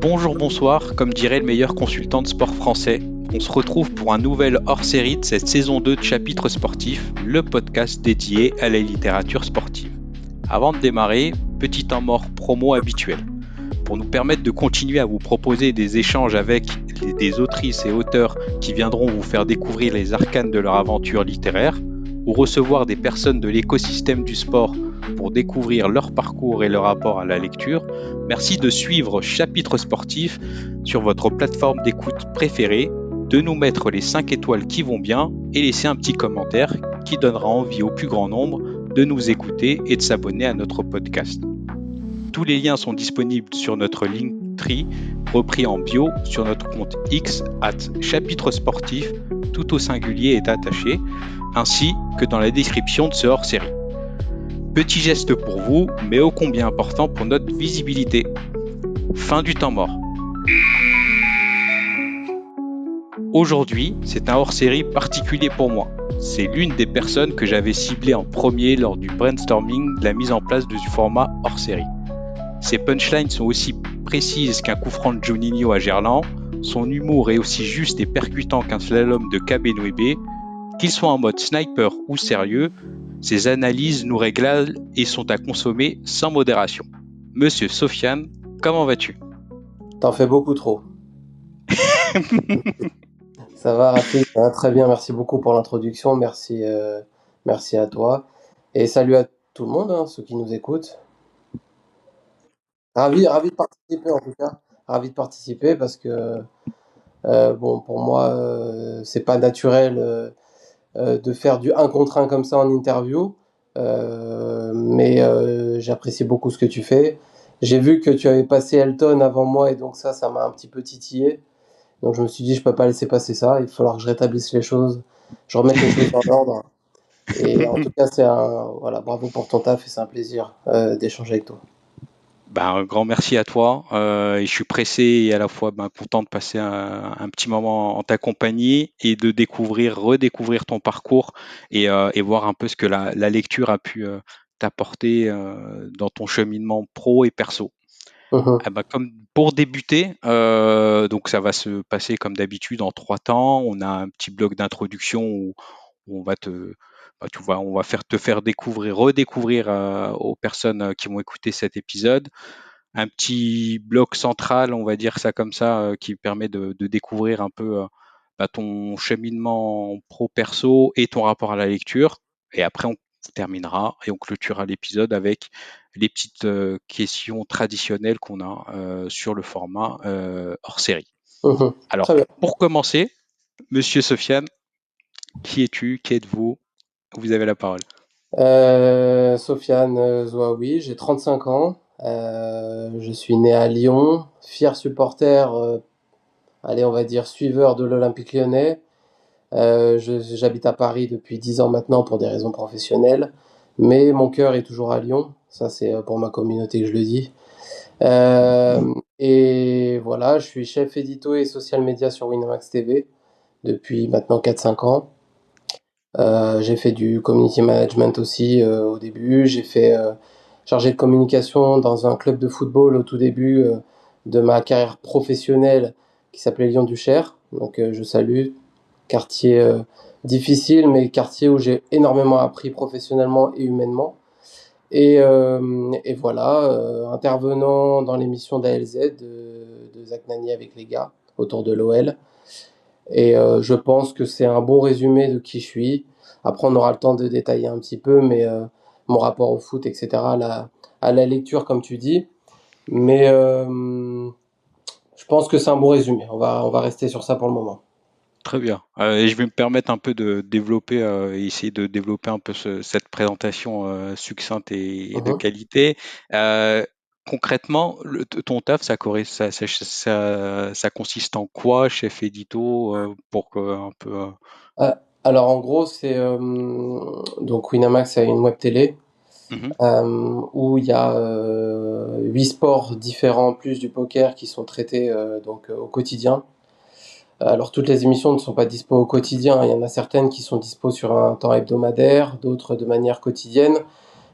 Bonjour, bonsoir, comme dirait le meilleur consultant de sport français. On se retrouve pour un nouvel hors-série de cette saison 2 de Chapitre Sportif, le podcast dédié à la littérature sportive. Avant de démarrer, petit temps mort promo habituel. Pour nous permettre de continuer à vous proposer des échanges avec des autrices et auteurs qui viendront vous faire découvrir les arcanes de leur aventure littéraire, ou recevoir des personnes de l'écosystème du sport pour découvrir leur parcours et leur rapport à la lecture, merci de suivre Chapitre Sportif sur votre plateforme d'écoute préférée, de nous mettre les 5 étoiles qui vont bien et laisser un petit commentaire qui donnera envie au plus grand nombre de nous écouter et de s'abonner à notre podcast. Tous les liens sont disponibles sur notre Linktree, repris en bio sur notre compte X @chapitre sportif, tout au singulier est attaché, ainsi que dans la description de ce hors-série. Petit geste pour vous, mais ô combien important pour notre visibilité. Fin du temps mort. Aujourd'hui, c'est un hors-série particulier pour moi. C'est l'une des personnes que j'avais ciblées en premier lors du brainstorming de la mise en place du format hors-série. Ses punchlines sont aussi précises qu'un coup franc de Juninho à Gerland, son humour est aussi juste et percutant qu'un slalom de Kabenwebe, qu'il soit en mode sniper ou sérieux, ses analyses nous régalent et sont à consommer sans modération. Monsieur Sofiane, comment vas-tu? T'en fais beaucoup trop. Ça va, Rafik? Ça va très bien. Merci beaucoup pour l'introduction. Merci à toi. Et salut à tout le monde, hein, ceux qui nous écoutent. Ravi de participer en tout cas. Ravi de participer parce que, bon, pour moi, c'est pas naturel de faire du un contre un comme ça en interview. Mais j'apprécie beaucoup ce que tu fais. J'ai vu que tu avais passé Elton avant moi et donc ça m'a un petit peu titillé. Donc je me suis dit, je peux pas laisser passer ça, il va falloir que je rétablisse les choses, je remette les choses en ordre. Et en tout cas, voilà, bravo pour ton taf et c'est un plaisir d'échanger avec toi. Un grand merci à toi. Et je suis pressé et à la fois content de passer un petit moment en ta compagnie et de redécouvrir ton parcours et voir un peu ce que la lecture a pu t'apporter dans ton cheminement pro et perso. Mhm. Comme pour débuter, donc ça va se passer comme d'habitude en 3 temps. On a un petit bloc d'introduction où on va on va te faire redécouvrir aux personnes qui vont écouter cet épisode. Un petit bloc central, on va dire ça comme ça, qui permet de découvrir un peu ton cheminement pro-perso et ton rapport à la lecture. Et après, on terminera et on clôturera l'épisode avec les petites questions traditionnelles qu'on a sur le format hors série. Mhm. Alors, Très bien. pour commencer, Monsieur Sofiane, qui es-tu? Qui êtes-vous? Vous avez la parole. Sofiane Zouaoui, j'ai 35 ans, je suis né à Lyon, fier supporter, allez, on va dire suiveur de l'Olympique lyonnais. J'habite à Paris depuis 10 ans maintenant pour des raisons professionnelles, mais mon cœur est toujours à Lyon, ça c'est pour ma communauté que je le dis. Et voilà, je suis chef édito et social media sur Winamax TV depuis maintenant 4-5 ans. J'ai fait du community management aussi au début. J'ai fait chargé de communication dans un club de football au tout début de ma carrière professionnelle qui s'appelait Lyon-Duchère. Donc je salue, quartier difficile, mais quartier où j'ai énormément appris professionnellement et humainement. Et voilà, intervenant dans l'émission d'ALZ de Zach Nani avec les gars autour de l'OL. Et je pense que c'est un bon résumé de qui je suis. Après, on aura le temps de détailler un petit peu, mais mon rapport au foot, etc., à la lecture, comme tu dis. Mais je pense que c'est un bon résumé. On va rester sur ça pour le moment. Très bien. Et je vais me permettre un peu de développer, essayer de développer un peu cette présentation succincte et de Mhm. qualité. Euh, Concrètement, ton taf, ça consiste en quoi, chef édito, pour que un peu. Euh, alors, en gros, c'est donc Winamax a une web télé Mhm. où il y a 8 sports différents, plus du poker, qui sont traités donc au quotidien. Alors toutes les émissions ne sont pas dispo au quotidien. Il y en a certaines qui sont dispo sur un temps hebdomadaire, d'autres de manière quotidienne.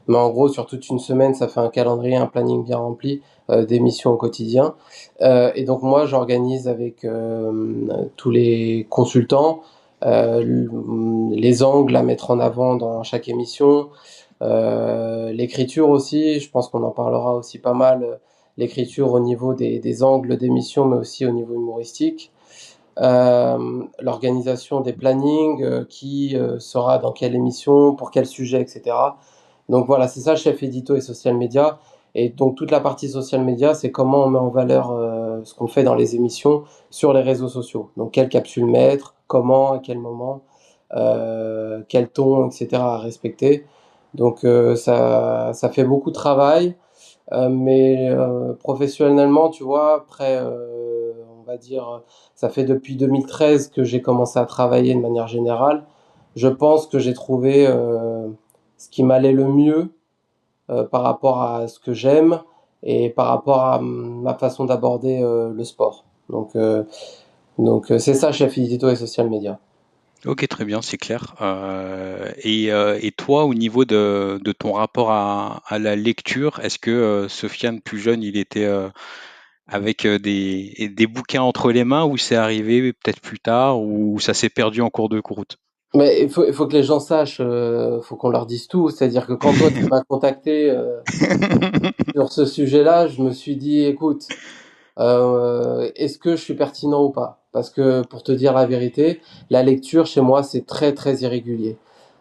Mais en gros, sur toute une semaine, ça fait un calendrier, un planning bien rempli d'émissions au quotidien. Et donc moi, j'organise avec tous les consultants les angles à mettre en avant dans chaque émission. L'écriture aussi, je pense qu'on en parlera aussi pas mal. L'écriture au niveau des angles d'émission, mais aussi au niveau humoristique. L'organisation des plannings, qui sera dans quelle émission, pour quel sujet, etc. Donc voilà, c'est ça, chef édito et social media. Et donc toute la partie social media, c'est comment on met en valeur ce qu'on fait dans les émissions sur les réseaux sociaux. Donc quelle capsule mettre, comment, à quel moment, quel ton, etc. à respecter. Donc ça fait beaucoup de travail. Mais professionnellement, tu vois, après, on va dire, ça fait depuis 2013 que j'ai commencé à travailler de manière générale. Je pense que j'ai trouvé ce qui m'allait le mieux par rapport à ce que j'aime et par rapport à ma façon d'aborder le sport. Donc c'est ça, chef édito et social media. Ok, très bien, c'est clair. Et toi, au niveau de ton rapport à la lecture, est-ce que Sofiane, plus jeune, il était avec des bouquins entre les mains ou c'est arrivé peut-être plus tard ou ça s'est perdu en cours de route? Mais il faut que les gens sachent, faut qu'on leur dise tout. C'est-à-dire que quand toi tu m'as contacté sur ce sujet-là, je me suis dit, écoute, est-ce que je suis pertinent ou pas? Parce que pour te dire la vérité, la lecture chez moi c'est très très irrégulier.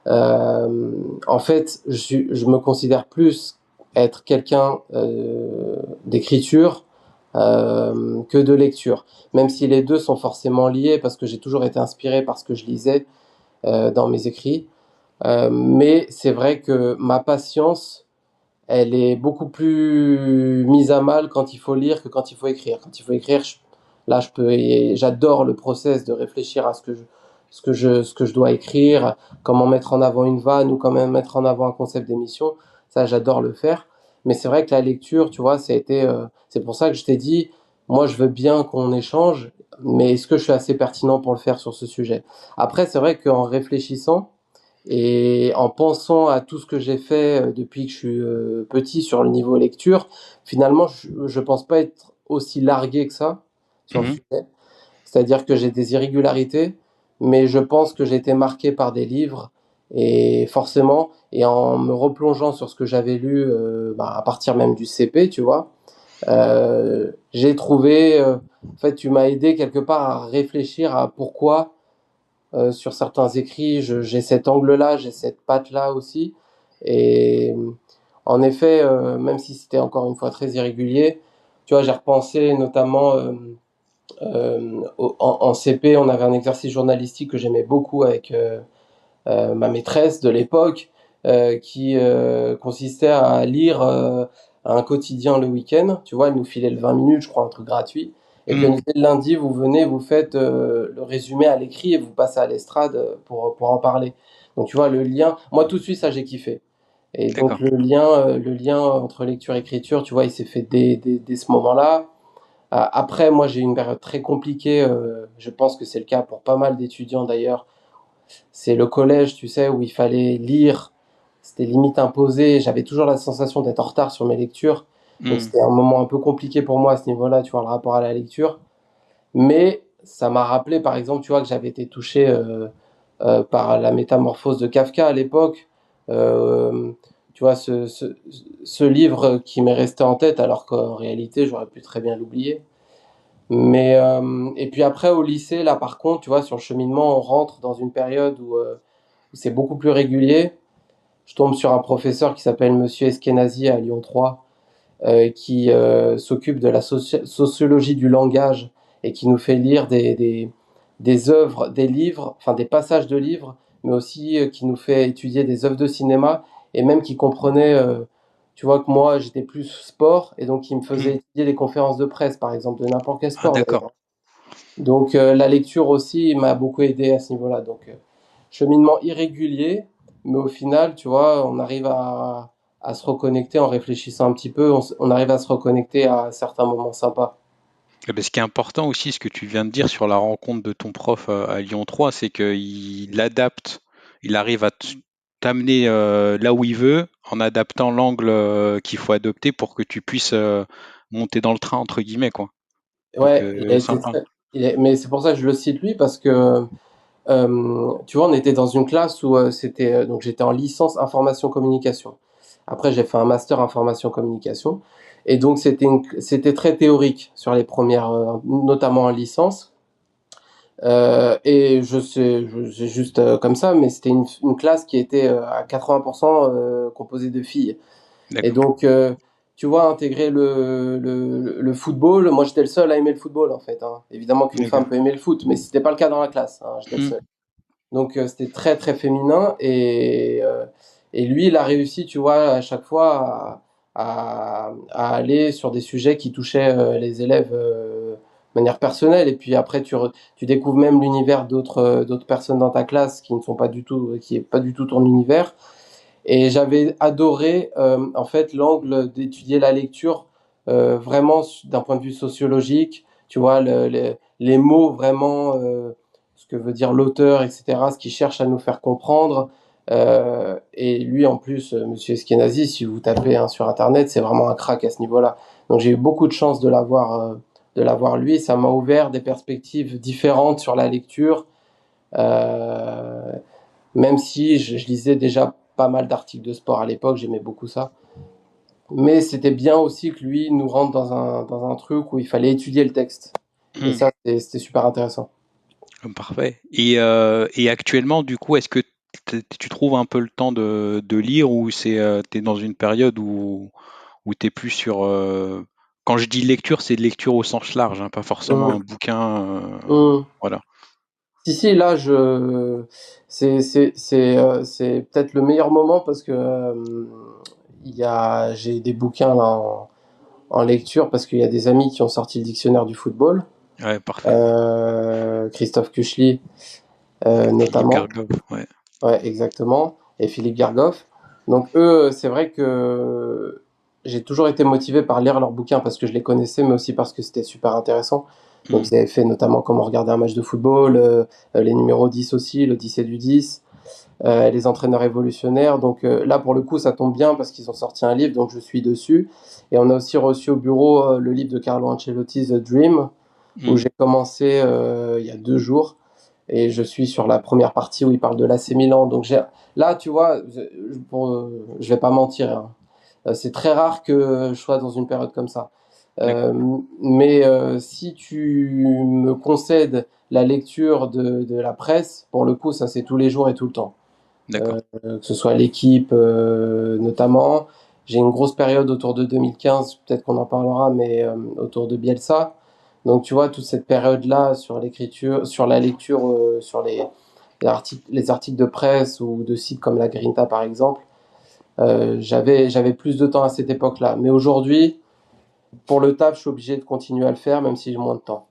Euh, En fait, je me considère plus être quelqu'un d'écriture que de lecture, même si les deux sont forcément liés parce que j'ai toujours été inspiré par ce que je lisais dans mes écrits. Mais c'est vrai que ma patience, elle est beaucoup plus mise à mal quand il faut lire que quand il faut écrire. Quand il faut écrire, là, j'adore le process de réfléchir à ce que je dois écrire, comment mettre en avant une vanne ou comment mettre en avant un concept d'émission. Ça, j'adore le faire. Mais c'est vrai que la lecture, tu vois, c'est pour ça que je t'ai dit, moi, je veux bien qu'on échange, mais est-ce que je suis assez pertinent pour le faire sur ce sujet? Après, c'est vrai qu'en réfléchissant, et en pensant à tout ce que j'ai fait depuis que je suis petit sur le niveau lecture, finalement, je pense pas être aussi largué que ça sur le Mhm. sujet. C'est-à-dire que j'ai des irrégularités, mais je pense que j'ai été marqué par des livres et forcément, et en me replongeant sur ce que j'avais lu à partir même du CP, tu vois, j'ai trouvé, en fait, tu m'as aidé quelque part à réfléchir à pourquoi sur certains écrits, j'ai cet angle-là, j'ai cette patte-là aussi. Et en effet, même si c'était encore une fois très irrégulier, tu vois, j'ai repensé notamment en CP, on avait un exercice journalistique que j'aimais beaucoup avec ma maîtresse de l'époque, qui consistait à lire un quotidien le week-end. Tu vois, elle nous filait le 20 minutes, je crois, un truc gratuit. Et puis elle Mhm. nous disait, le lundi, vous venez, vous faites le résumé à l'écrit et vous passez à l'estrade pour en parler. Donc tu vois, le lien, moi tout de suite, ça j'ai kiffé. Et donc D'accord. le lien entre lecture et écriture, tu vois, il s'est fait dès ce moment-là. Après, moi j'ai eu une période très compliquée, je pense que c'est le cas pour pas mal d'étudiants d'ailleurs, c'est le collège, tu sais, où il fallait lire. C'était limite imposé. J'avais toujours la sensation d'être en retard sur mes lectures. Donc Mhm. c'était un moment un peu compliqué pour moi à ce niveau-là, tu vois, le rapport à la lecture. Mais ça m'a rappelé, par exemple, tu vois, que j'avais été touché par la métamorphose de Kafka à l'époque. Euh, Tu vois, ce livre qui m'est resté en tête, alors qu'en réalité, j'aurais pu très bien l'oublier. Mais et puis après au lycée, là par contre, tu vois, sur le cheminement, on rentre dans une période où c'est beaucoup plus régulier. Je tombe sur un professeur qui s'appelle Monsieur Eskenazi à Lyon 3, qui s'occupe de la sociologie du langage et qui nous fait lire des œuvres, des livres, enfin des passages de livres, mais aussi qui nous fait étudier des œuvres de cinéma et même qui comprenait, tu vois que moi j'étais plus sport et donc il me faisait Mhm. étudier des conférences de presse par exemple de n'importe quel Ah, sport d'accord. d'ailleurs. Donc la lecture aussi m'a beaucoup aidé à ce niveau-là. Donc cheminement irrégulier, mais au final, tu vois, on arrive à se reconnecter en réfléchissant un petit peu, on arrive à se reconnecter à certains moments sympas. Ben, ce qui est important aussi, ce que tu viens de dire sur la rencontre de ton prof à Lyon 3, c'est qu'il adapte, il arrive à t'amener là où il veut en adaptant l'angle qu'il faut adopter pour que tu puisses monter dans le train, entre guillemets, quoi. Donc, Ouais, il a été sympa. très. Mais c'est pour ça que je le cite lui, parce que tu vois, on était dans une classe où donc j'étais en licence information communication. Après, j'ai fait un master information communication, et donc c'était très théorique sur les premières, notamment en licence. Et je sais, c'est juste comme ça, mais c'était une classe qui était à 80% composée de filles. Et D'accord. donc, tu vois, intégrer le football, moi j'étais le seul à aimer le football en fait, hein. Évidemment qu'une femme D'accord. peut aimer le foot, mais c'était pas le cas dans la classe, hein, j'étais le Hmm. seul. Donc c'était très très féminin, et lui il a réussi, tu vois, à chaque fois à aller sur des sujets qui touchaient les élèves de manière personnelle, et puis après tu découvres même l'univers d'autres personnes dans ta classe qui ne sont pas du tout, qui est pas du tout ton univers. Et j'avais adoré en fait l'angle d'étudier la lecture vraiment d'un point de vue sociologique, tu vois, les mots vraiment, ce que veut dire l'auteur, etc., ce qu'il cherche à nous faire comprendre. Et lui, en plus, Monsieur Eskenazi, si vous tapez hein, sur Internet, c'est vraiment un crack à ce niveau-là. Donc j'ai eu beaucoup de chance de l'avoir lui. Ça m'a ouvert des perspectives différentes sur la lecture. Euh, Même si je lisais déjà pas mal d'articles de sport à l'époque, j'aimais beaucoup ça. Mais c'était bien aussi que lui nous rentre dans un truc où il fallait étudier le texte. Et Hmm. ça, c'était super intéressant. Parfait. Et actuellement, du coup, est-ce que tu trouves un peu le temps de lire ou t'es dans une période où t'es plus sur quand je dis lecture, c'est de lecture au sens large, hein, pas forcément un Hum, bouquin. hum. Voilà. Si, si, là, c'est peut-être le meilleur moment parce que j'ai des bouquins là, en lecture parce qu'il y a des amis qui ont sorti le dictionnaire du football, Ouais, parfait. Christophe Kuchli Philippe notamment. Gargov, ouais. Ouais, exactement. Et Philippe Gargoff. Donc eux, c'est vrai que j'ai toujours été motivé par lire leurs bouquins parce que je les connaissais, mais aussi parce que c'était super intéressant. Hmm. Donc ils avaient fait notamment comment regarder un match de football, les numéros 10 aussi, le 10 et du 10, les entraîneurs évolutionnaires. Donc là, pour le coup, ça tombe bien parce qu'ils ont sorti un livre, donc je suis dessus. Et on a aussi reçu au bureau le livre de Carlo Ancelotti, The Dream, où Hmm. j'ai commencé il y a 2 jours. Et je suis sur la première partie où il parle de l'AC Milan. Donc là, tu vois, je vais pas mentir, hein. C'est très rare que je sois dans une période comme ça. D'accord, Mais si tu me concèdes la lecture de la presse, pour le coup, ça c'est tous les jours et tout le temps. d'accord. Que ce soit l'équipe notamment. J'ai une grosse période autour de 2015, peut-être qu'on en parlera, mais autour de Bielsa. Donc tu vois, toute cette période-là sur l'écriture, sur la lecture, sur les articles de presse ou de sites comme la Grinta par exemple, j'avais plus de temps à cette époque-là. Mais aujourd'hui, pour le taf, je suis obligé de continuer à le faire, même si j'ai moins de temps.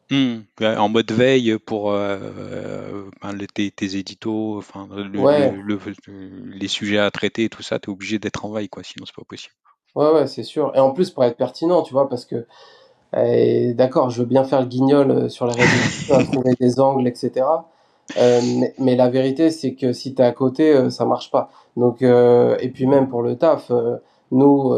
Hmm. Ouais, en mode veille pour ben, tes éditos, enfin Ouais, les sujets à traiter et tout ça, t'es obligé d'être en veille, quoi, sinon c'est pas possible. ouais, ouais, c'est sûr. Et en plus, pour être pertinent, tu vois, parce que d'accord, je veux bien faire le guignol sur les réseaux sociaux à trouver des angles, etc. Mais la vérité, c'est que si tu es à côté, ça marche pas. Donc, et puis même pour le taf, nous,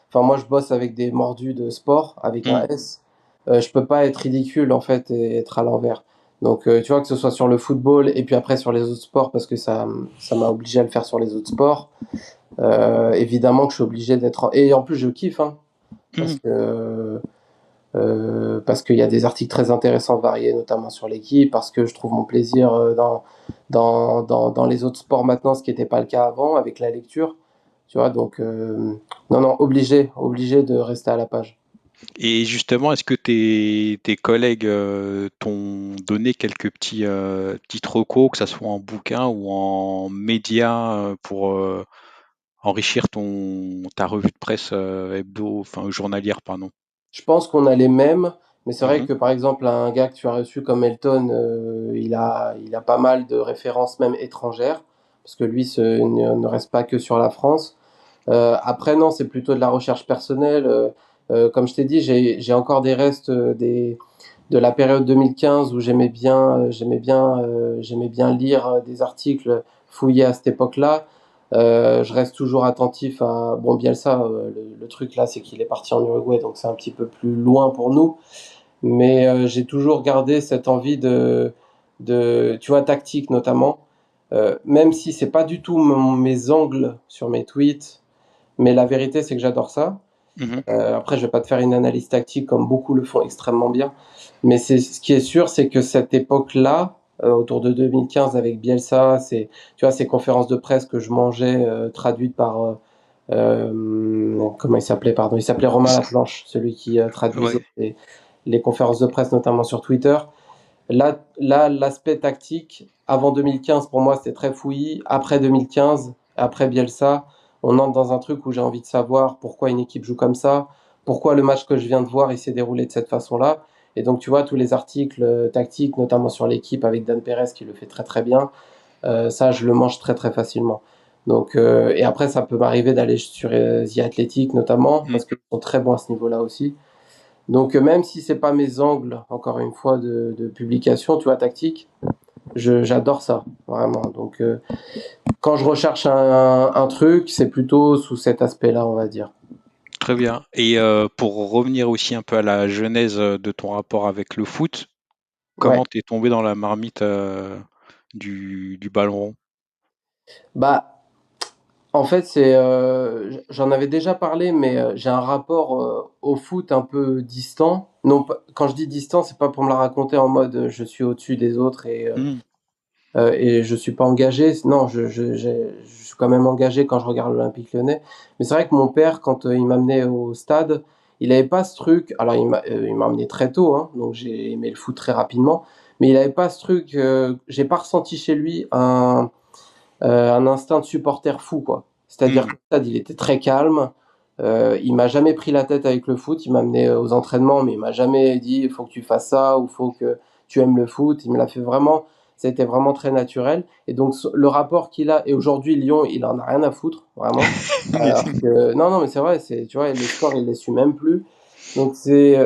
enfin moi je bosse avec des mordus de sport, avec un Hmm. S. Je peux pas être ridicule en fait et être à l'envers. Donc, tu vois, que ce soit sur le football et puis après sur les autres sports, parce que ça m'a obligé à le faire sur les autres sports. Évidemment que je suis obligé d'être. Et en plus, je kiffe, hein, Hmm. parce qu'il y a des articles très intéressants variés, notamment sur l'équipe, parce que je trouve mon plaisir dans les autres sports maintenant, ce qui n'était pas le cas avant avec la lecture. Tu vois, donc non, non, obligé de rester à la page. Et justement, est-ce que tes collègues t'ont donné quelques petits recos, que ça soit en bouquin ou en média, pour enrichir ta revue de presse hebdo, enfin journalière, pardon. Je pense qu'on a les mêmes, mais c'est vrai Mhm. que par exemple, un gars que tu as reçu comme Elton, il a pas mal de références même étrangères, parce que lui ne reste pas que sur la France. Après, non, c'est plutôt de la recherche personnelle. Comme je t'ai dit, j'ai encore des restes de la période 2015 où j'aimais bien lire des articles fouillés à cette époque-là. Je reste toujours attentif à bon Bielsa. Le truc là, c'est qu'il est parti en Uruguay, donc c'est un petit peu plus loin pour nous. Mais j'ai toujours gardé cette envie tu vois, tactique notamment. Même si c'est pas du tout mes angles sur mes tweets, mais la vérité c'est que j'adore ça. Mhm. Après, je vais pas te faire une analyse tactique comme beaucoup le font extrêmement bien, mais ce qui est sûr, c'est que cette époque-là, autour de 2015 avec Bielsa, tu vois, ces conférences de presse que je mangeais, traduites par, comment il s'appelait, pardon, il s'appelait Romain Laplanche, celui qui traduisait Ouais. les conférences de presse, notamment sur Twitter. Là, l'aspect tactique, avant 2015, pour moi, c'était très fouillis. Après 2015, après Bielsa, on entre dans un truc où j'ai envie de savoir pourquoi une équipe joue comme ça, pourquoi le match que je viens de voir, il s'est déroulé de cette façon-là. Et donc, tu vois, tous les articles tactiques, notamment sur l'équipe avec Dan Perez qui le fait très très bien, ça, je le mange très très facilement. Donc, et après, ça peut m'arriver d'aller sur The Athletic notamment, Mm. parce qu'ils sont très bons à ce niveau-là aussi. Donc même si c'est pas mes angles, encore une fois, de publication, tu vois, tactique, j'adore ça, vraiment. Donc quand je recherche un truc, c'est plutôt sous cet aspect-là, on va dire. Très bien. Et pour revenir aussi un peu à la genèse de ton rapport avec le foot, Ouais. comment t'es tombé dans la marmite du ballon rond? Bah, en fait, j'en avais déjà parlé, mais j'ai un rapport au foot un peu distant. Non, quand je dis distant, c'est pas pour me la raconter en mode je suis au-dessus des autres Mm. et je suis pas engagé. Non, je suis quand même engagé quand je regarde l'Olympique Lyonnais. Mais c'est vrai que mon père, quand il m'amenait au stade, il avait pas ce truc. Alors il m'a amené très tôt, hein, donc j'ai aimé le foot très rapidement. Mais il avait pas ce truc. J'ai pas ressenti chez lui un instinct de supporter fou, quoi. C'est-à-dire Mm. qu'au stade, il était très calme. Il m'a jamais pris la tête avec le foot. Il m'a amené aux entraînements, mais il m'a jamais dit il faut que tu fasses ça ou il faut que tu aimes le foot. Il me l'a fait vraiment. Ça a été vraiment très naturel. Et donc le rapport qu'il a, et aujourd'hui Lyon, il en a rien à foutre, vraiment. Alors que, non, non, mais c'est vrai, tu vois, le sport, il ne les suit même plus. Donc c'est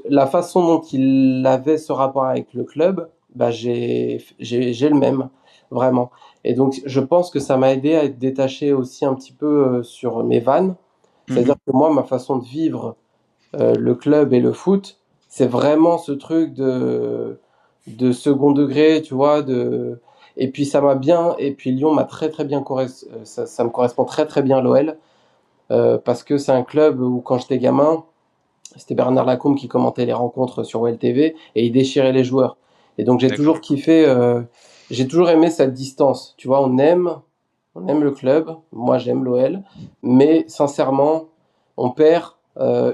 la façon dont il avait ce rapport avec le club, bah j'ai le même, vraiment. Et donc je pense que ça m'a aidé à être détaché aussi un petit peu sur mes vannes. C'est-à-dire Mhm. que moi, ma façon de vivre le club et le foot, c'est vraiment ce truc de second degré, tu vois, et puis ça m'a bien, et puis Lyon m'a très très bien ça me correspond très très bien l'OL, parce que c'est un club où quand j'étais gamin, c'était Bernard Lacombe qui commentait les rencontres sur OL TV et il déchirait les joueurs. Et donc j'ai D'accord. toujours kiffé, j'ai toujours aimé cette distance. Tu vois, on aime le club. Moi, j'aime l'OL, mais sincèrement, on perd.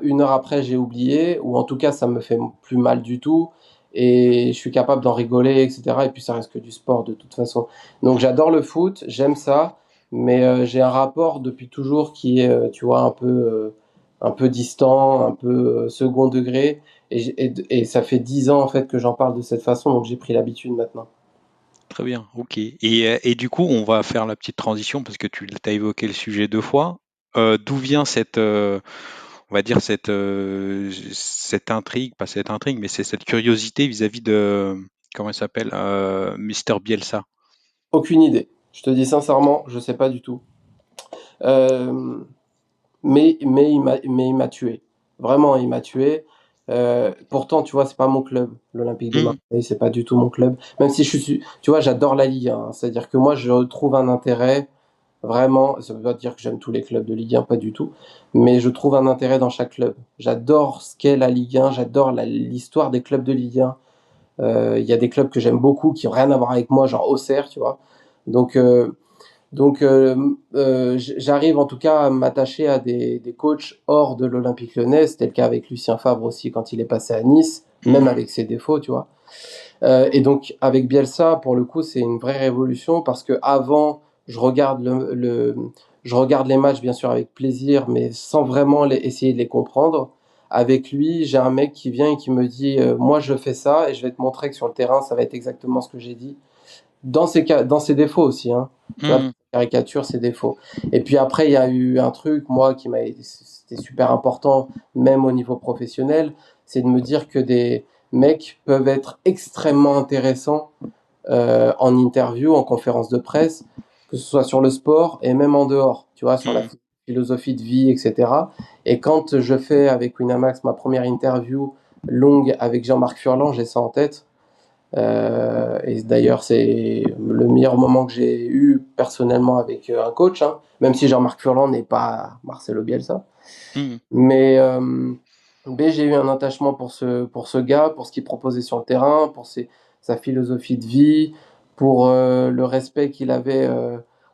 Une heure après, j'ai oublié, ou en tout cas, ça me fait plus mal du tout. Et je suis capable d'en rigoler, etc. Et puis, ça reste que du sport de toute façon. Donc, j'adore le foot, j'aime ça, mais j'ai un rapport depuis toujours qui est, tu vois, un peu distant, un peu second degré. Et ça fait 10 ans en fait que j'en parle de cette façon, donc j'ai pris l'habitude maintenant. Très bien, ok. Et du coup, on va faire la petite transition parce que tu as évoqué le sujet deux fois. D'où vient cette, on va dire cette intrigue, pas cette intrigue, mais c'est cette curiosité vis-à-vis de, comment il s'appelle, Mister Bielsa. Aucune idée. Je te dis sincèrement, je sais pas du tout. Euh, mais il m'a tué. Vraiment, il m'a tué. Pourtant, tu vois, c'est pas mon club, l'Olympique de Hmm. Marseille, c'est pas du tout mon club. Même si tu vois, j'adore la Ligue 1. C'est-à-dire que moi, je trouve un intérêt vraiment. Ça veut pas dire que j'aime tous les clubs de Ligue 1, pas du tout. Mais je trouve un intérêt dans chaque club. J'adore ce qu'est la Ligue 1. J'adore l'histoire des clubs de Ligue 1. Il y a des clubs que j'aime beaucoup qui ont rien à voir avec moi, genre Auxerre, tu vois. Donc, euh, j'arrive en tout cas à m'attacher à des coachs hors de l'Olympique Lyonnais. C'était le cas avec Lucien Favre aussi quand il est passé à Nice, même Mhm. avec ses défauts, tu vois. Et donc avec Bielsa, pour le coup, c'est une vraie révolution parce que avant, je regarde les matchs bien sûr avec plaisir, mais sans vraiment essayer de les comprendre. Avec lui, j'ai un mec qui vient et qui me dit, moi je fais ça et je vais te montrer que sur le terrain, ça va être exactement ce que j'ai dit dans ses défauts aussi, hein. Tu vois, Mhm. caricature ses défauts. Et puis après, il y a eu un truc, moi, c'était super important, même au niveau professionnel, c'est de me dire que des mecs peuvent être extrêmement intéressants en interview, en conférence de presse, que ce soit sur le sport et même en dehors, tu vois, sur la philosophie de vie, etc. Et quand je fais avec Winamax ma première interview longue avec Jean-Marc Furlan, j'ai ça en tête. Et d'ailleurs, c'est le meilleur moment que j'ai eu personnellement avec un coach, hein, même si Jean-Marc Furlan n'est pas Marcelo Bielsa. Mais, j'ai eu un attachement pour ce gars, pour ce qu'il proposait sur le terrain, pour sa philosophie de vie, pour le respect qu'il avait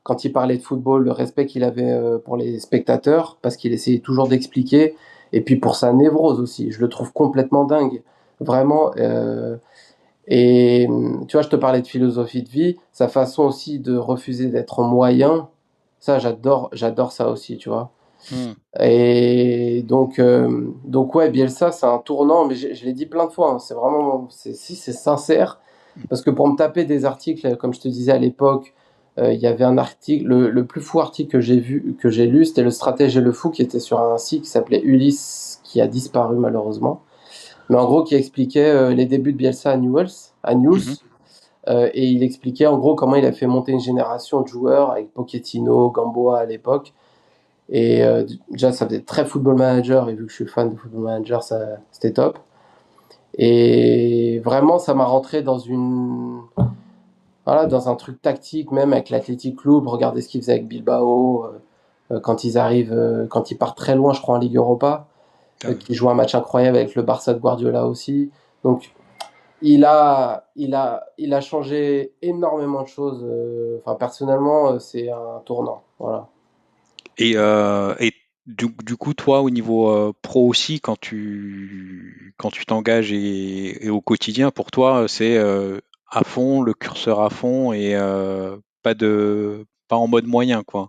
quand il parlait de football, le respect qu'il avait pour les spectateurs, parce qu'il essayait toujours d'expliquer, et puis pour sa névrose aussi. Je le trouve complètement dingue, vraiment. Et tu vois, je te parlais de philosophie de vie, sa façon aussi de refuser d'être moyen, ça j'adore ça aussi, tu vois. Et donc ouais, Bielsa, c'est un tournant, mais je l'ai dit plein de fois, hein, c'est vraiment, c'est sincère, parce que pour me taper des articles, comme je te disais à l'époque, il y avait un article, le plus fou article que j'ai lu, c'était Le Stratège et le Fou, qui était sur un site qui s'appelait Ulysse, qui a disparu malheureusement, mais en gros qui expliquait les débuts de Bielsa à News, et il expliquait en gros comment il a fait monter une génération de joueurs avec Pochettino, Gamboa à l'époque. Et déjà, ça faisait très Football Manager, et vu que je suis fan de Football Manager, c'était top. Et vraiment, ça m'a rentré dans un truc tactique, même avec l'Athletic Club. Regardez ce qu'ils faisaient avec Bilbao, quand quand ils partent très loin, je crois, en Ligue Europa, qui jouent un match incroyable avec le Barça de Guardiola aussi. Donc, il a changé énormément de choses. Enfin, personnellement, c'est un tournant. Voilà. Et du coup, toi, au niveau pro aussi, quand tu t'engages et au quotidien, pour toi, c'est à fond, le curseur à fond et pas en mode moyen, quoi.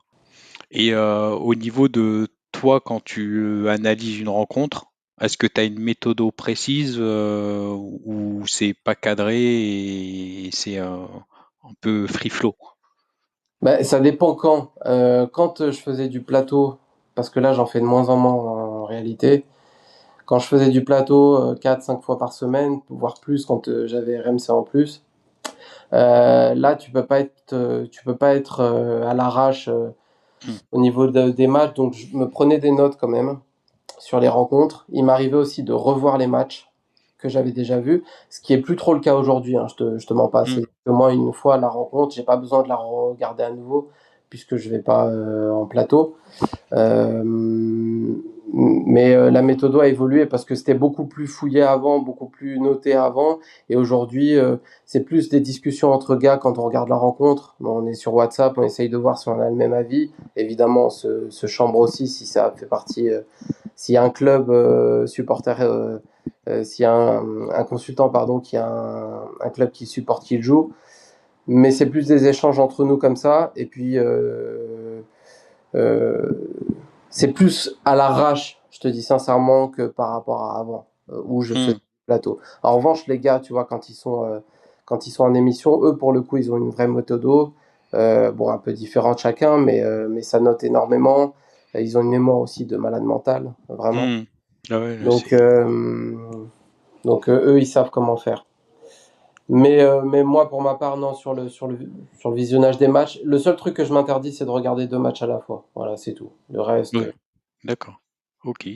Et au niveau de toi, quand tu analyses une rencontre, est-ce que tu as une méthode précise ou c'est pas cadré et c'est un peu free flow? Bah, ça dépend quand. Quand je faisais du plateau, parce que là j'en fais de moins en moins en réalité, quand je faisais du plateau 4-5 fois par semaine, voire plus quand j'avais RMC en plus, là tu peux pas être à l'arrache au niveau des matchs, donc je me prenais des notes quand même sur les rencontres. Il m'arrivait aussi de revoir les matchs que j'avais déjà vus, ce qui est plus trop le cas aujourd'hui, hein, je te mens pas. C'est que moi, une fois la rencontre, j'ai pas besoin de la regarder à nouveau, puisque je vais pas en plateau. Euh, mais la méthode a évolué parce que c'était beaucoup plus fouillé avant, beaucoup plus noté avant. Et aujourd'hui, c'est plus des discussions entre gars quand on regarde la rencontre. Bon, on est sur WhatsApp, on essaye de voir si on a le même avis. Évidemment, on se chambre aussi si ça fait partie. S'il y a un club supporter, s'il y a un consultant pardon, qui a un club qui supporte qu'il joue. Mais c'est plus des échanges entre nous comme ça. Et puis. Euh, c'est plus à l'arrache, je te dis sincèrement, que par rapport à avant, où je faisais du plateau. En revanche, les gars, tu vois, quand ils sont en émission, eux, pour le coup, ils ont une vraie méthode, bon, un peu différente chacun, mais ça note énormément. Ils ont une mémoire aussi de malade mental, vraiment. Ah ouais, Donc, eux, ils savent comment faire. Mais moi, pour ma part, non, sur le visionnage des matchs, le seul truc que je m'interdis, c'est de regarder 2 matchs à la fois. Voilà, c'est tout. Le reste. ouais, d'accord, ok.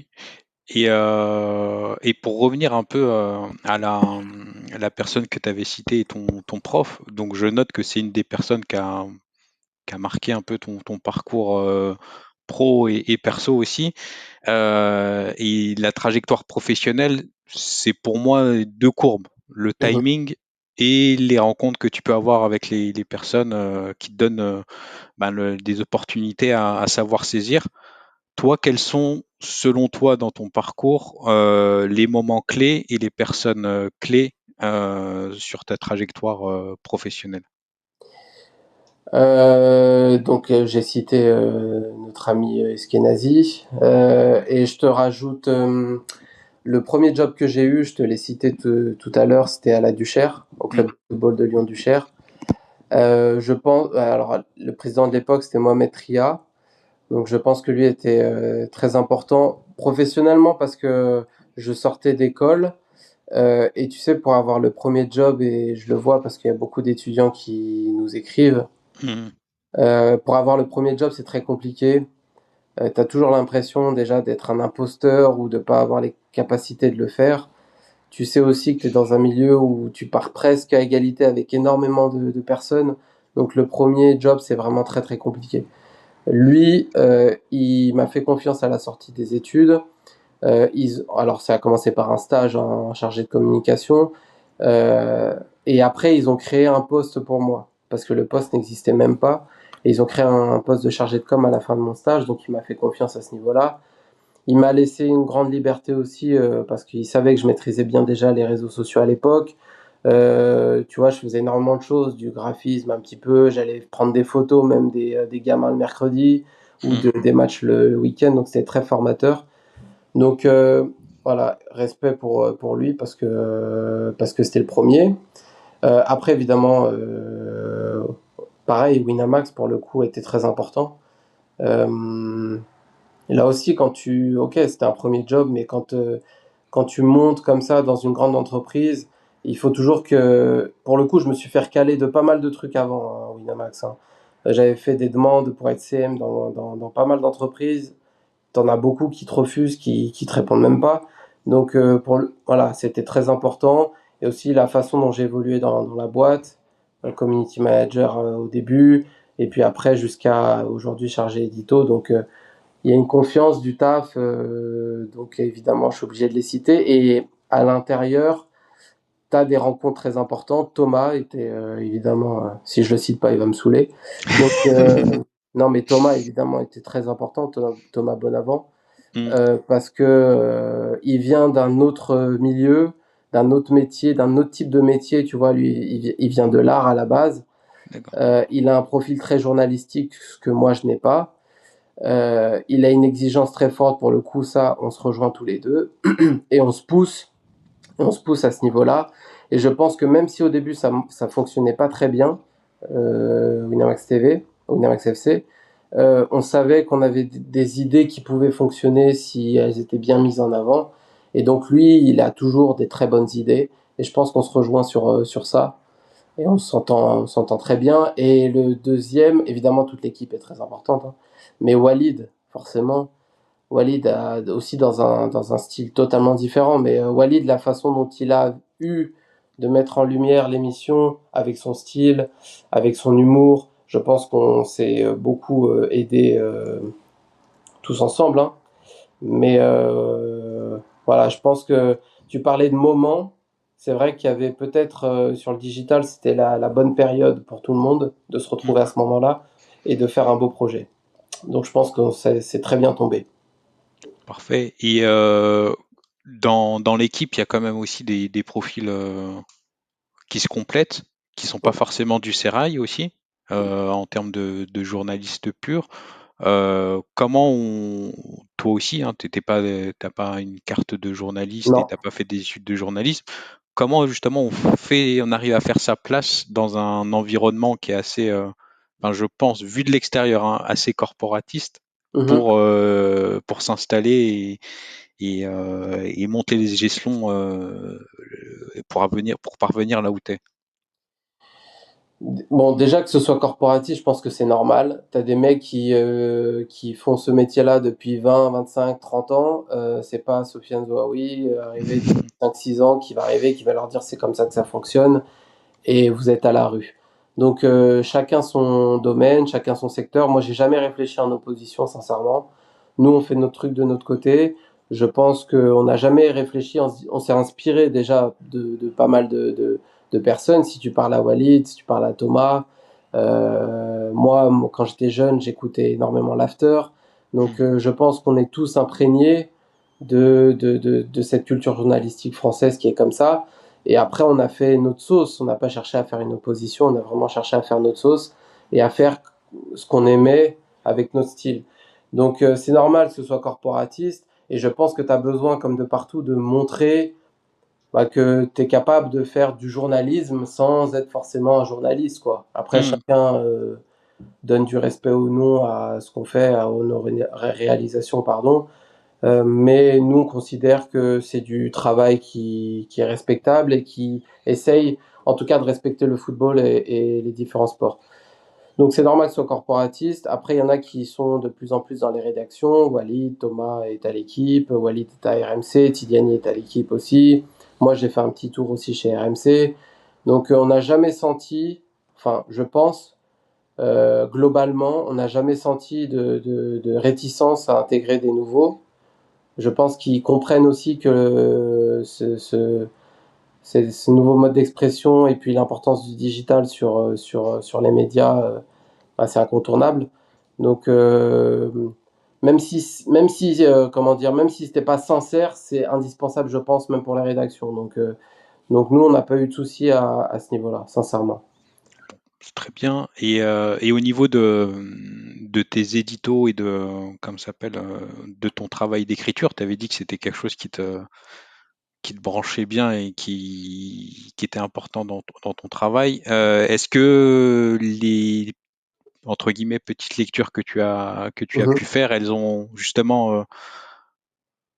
Et pour revenir un peu à la personne que tu avais citée, ton prof, donc je note que c'est une des personnes qui a marqué un peu ton parcours pro et perso aussi. Et la trajectoire professionnelle, c'est pour moi deux courbes, le Mhm. timing et les rencontres que tu peux avoir avec les personnes qui te donnent des opportunités à savoir saisir. Toi, quels sont, selon toi, dans ton parcours, les moments clés et les personnes clés sur ta trajectoire professionnelle? Donc j'ai cité notre ami Eskenazi et je te rajoute le premier job que j'ai eu, je te l'ai cité tout à l'heure, c'était à la Duchère, au club de football de Lyon-Duchère. Je pense, alors le président de l'époque, c'était Mohamed Tria. Donc je pense que lui était très important professionnellement parce que je sortais d'école. Et tu sais, pour avoir le premier job, et je le vois parce qu'il y a beaucoup d'étudiants qui nous écrivent, Mhm. pour avoir le premier job, c'est très compliqué. Tu as toujours l'impression déjà d'être un imposteur ou de pas avoir les capacités de le faire. Tu sais aussi que tu es dans un milieu où tu pars presque à égalité avec énormément de personnes. Donc le premier job, c'est vraiment très très compliqué. Lui, il m'a fait confiance à la sortie des études. Alors ça a commencé par un stage en chargé de communication. Euh, et après, ils ont créé un poste pour moi, parce que le poste n'existait même pas. Et ils ont créé un poste de chargé de com à la fin de mon stage, donc il m'a fait confiance à ce niveau-là. Il m'a laissé une grande liberté aussi, parce qu'il savait que je maîtrisais bien déjà les réseaux sociaux à l'époque. Tu vois, je faisais énormément de choses, du graphisme un petit peu, j'allais prendre des photos, même des gamins le mercredi, ou Mhm. des matchs le week-end, donc c'était très formateur. Donc voilà, respect pour lui parce que c'était le premier. Après, évidemment, pareil, Winamax, pour le coup, était très important. Là aussi, ok, c'était un premier job, mais quand tu montes comme ça dans une grande entreprise, il faut toujours que, pour le coup, je me suis fait recaler de pas mal de trucs avant, hein, Winamax, hein. J'avais fait des demandes pour être CM dans pas mal d'entreprises. T'en as beaucoup qui te refusent, qui te répondent même pas. Donc, voilà, c'était très important. Et aussi la façon dont j'ai évolué dans la boîte, community manager au début, et puis après jusqu'à aujourd'hui chargé édito. Donc, il y a une confiance du taf, donc évidemment, je suis obligé de les citer. Et à l'intérieur, tu as des rencontres très importantes. Thomas était évidemment, si je le cite pas, il va me saouler. Donc, non, mais Thomas évidemment était très important, Thomas Bonavent, Mhm. parce que il vient d'un autre milieu, d'un autre métier, d'un autre type de métier. Tu vois, lui, il vient de l'art à la base. D'accord. Il a un profil très journalistique, ce que moi je n'ai pas. Il a une exigence très forte pour le coup, ça, on se rejoint tous les deux et on se pousse à ce niveau-là. Et je pense que même si au début ça fonctionnait pas très bien, Winamax TV, Winamax FC, on savait qu'on avait des idées qui pouvaient fonctionner si elles étaient bien mises en avant. Et donc lui, il a toujours des très bonnes idées. Et je pense qu'on se rejoint sur ça. Et on s'entend très bien. Et le deuxième, évidemment, toute l'équipe est très importante, hein. Mais Walid, forcément, Walid a aussi dans un style totalement différent. Mais Walid, la façon dont il a eu de mettre en lumière l'émission avec son style, avec son humour, je pense qu'on s'est beaucoup aidé tous ensemble, hein. Mais voilà, je pense que tu parlais de moments. C'est vrai qu'il y avait peut-être sur le digital, c'était la bonne période pour tout le monde de se retrouver à Mhm. ce moment-là et de faire un beau projet. Donc je pense que c'est très bien tombé. Parfait. Et dans l'équipe, il y a quand même aussi des profils qui se complètent, qui sont pas forcément du sérail aussi, en termes de journalistes purs. Toi aussi, hein, t'as pas une carte de journaliste et Non. t'as pas fait des études de journalisme. Comment justement on arrive à faire sa place dans un environnement qui est assez, enfin, je pense, vu de l'extérieur, hein, assez corporatiste Mhm. pour s'installer et monter les échelons pour parvenir là où t'es. Bon, déjà que ce soit corporatif, je pense que c'est normal. Tu as des mecs qui font ce métier-là depuis 20, 25, 30 ans. C'est pas Sofiane Zouaoui, arrivé depuis 5, 6 ans, qui va arriver, qui va leur dire c'est comme ça que ça fonctionne. Et vous êtes à la rue. Donc chacun son domaine, chacun son secteur. Moi, j'ai jamais réfléchi en opposition, sincèrement. Nous, on fait notre truc de notre côté. Je pense qu'on n'a jamais réfléchi. On s'est inspiré déjà de pas mal de personnes. Si tu parles à Walid, si tu parles à Thomas, moi, quand j'étais jeune, j'écoutais énormément l'after. Donc je pense qu'on est tous imprégnés de cette culture journalistique française qui est comme ça. Et après, on a fait notre sauce. On n'a pas cherché à faire une opposition, on a vraiment cherché à faire notre sauce et à faire ce qu'on aimait avec notre style. Donc, c'est normal que ce soit corporatiste. Et je pense que tu as besoin, comme de partout, de montrer que tu es capable de faire du journalisme sans être forcément un journaliste, quoi. Après, Hmm. chacun donne du respect ou non à ce qu'on fait, à nos réalisations, pardon. Mais nous, on considère que c'est du travail qui est respectable et qui essaye, en tout cas, de respecter le football et les différents sports. Donc c'est normal que ce soit corporatiste. Après, il y en a qui sont de plus en plus dans les rédactions. Walid, Thomas est à l'équipe. Walid est à RMC. Tidiane est à l'équipe aussi. Moi, j'ai fait un petit tour aussi chez RMC. Donc on n'a jamais senti, enfin je pense, globalement, on n'a jamais senti de réticence à intégrer des nouveaux. Je pense qu'ils comprennent aussi que ce nouveau mode d'expression et puis l'importance du digital sur les médias, c'est incontournable. Donc, comment dire, même si c'était pas sincère, c'est indispensable, je pense, même pour la rédaction. Donc nous, on n'a pas eu de soucis à ce niveau-là, sincèrement. C'est très bien. Et au niveau de tes éditos et comme ça s'appelle, de ton travail d'écriture, tu avais dit que c'était quelque chose qui te branchait bien et qui était important dans ton travail. Est-ce que les, entre guillemets, petites lectures que tu as pu Mhm. faire, elles ont justement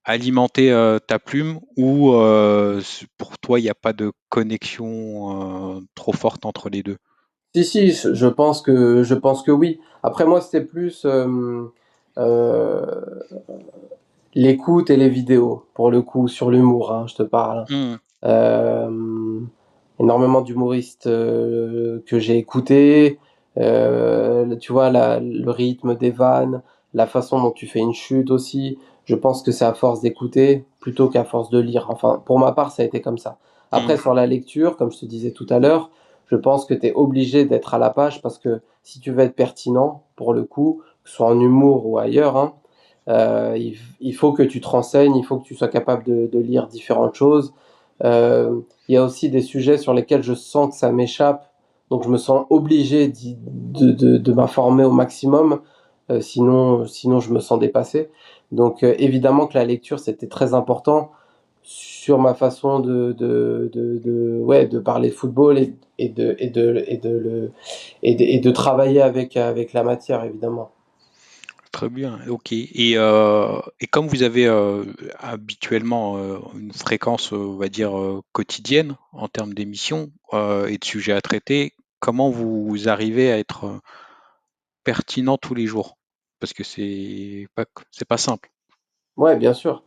alimenté ta plume ou pour toi, il n'y a pas de connexion trop forte entre les deux? Si, si, je pense que oui. Après, moi, c'était plus euh, l'écoute et les vidéos, pour le coup, sur l'humour, hein, je te parle. Hmm. Euh, Énormément d'humoristes que j'ai écoutés. Tu vois, le rythme des vannes, la façon dont tu fais une chute aussi. Je pense que c'est à force d'écouter plutôt qu'à force de lire. Enfin, pour ma part, ça a été comme ça. Hmm. Après, sur la lecture, comme je te disais tout à l'heure, je pense que tu es obligé d'être à la page parce que si tu veux être pertinent, pour le coup, que ce soit en humour ou ailleurs, hein, il faut que tu te renseignes, il faut que tu sois capable de lire différentes choses. Il y a aussi des sujets sur lesquels je sens que ça m'échappe, donc je me sens obligé de m'informer au maximum, sinon je me sens dépassé. Donc évidemment que la lecture c'était très important sur ma façon ouais, de parler football et de travailler avec la matière évidemment. Très bien, ok. Et comme vous avez habituellement une fréquence, on va dire, quotidienne en termes d'émissions et de sujets à traiter, comment vous arrivez à être pertinent tous les jours? Parce que c'est pas simple. Ouais, bien sûr.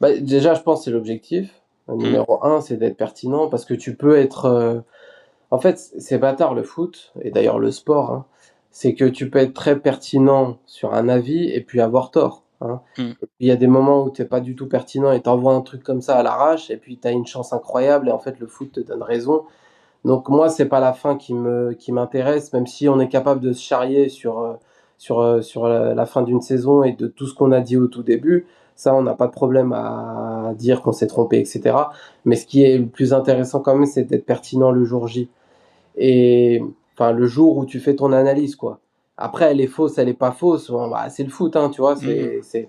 Bah, déjà, je pense que c'est l'objectif. Hmm. Numéro un, c'est d'être pertinent parce que tu peux être. En fait, c'est bâtard le foot, et d'ailleurs le sport, hein. C'est que tu peux être très pertinent sur un avis et puis avoir tort, hein. Hmm. Et puis, il y a des moments où tu n'es pas du tout pertinent et t'envoies un truc comme ça à l'arrache et puis tu as une chance incroyable et en fait le foot te donne raison. Donc moi, c'est pas la fin qui m'intéresse, même si on est capable de se charrier sur la fin d'une saison et de tout ce qu'on a dit au tout début. Ça, on n'a pas de problème à dire qu'on s'est trompé, etc. Mais ce qui est le plus intéressant quand même, c'est d'être pertinent le jour J. Et enfin, le jour où tu fais ton analyse, quoi. Après, elle est fausse, elle est pas fausse. Bon, bah, c'est le foot, hein, tu vois. Hmm.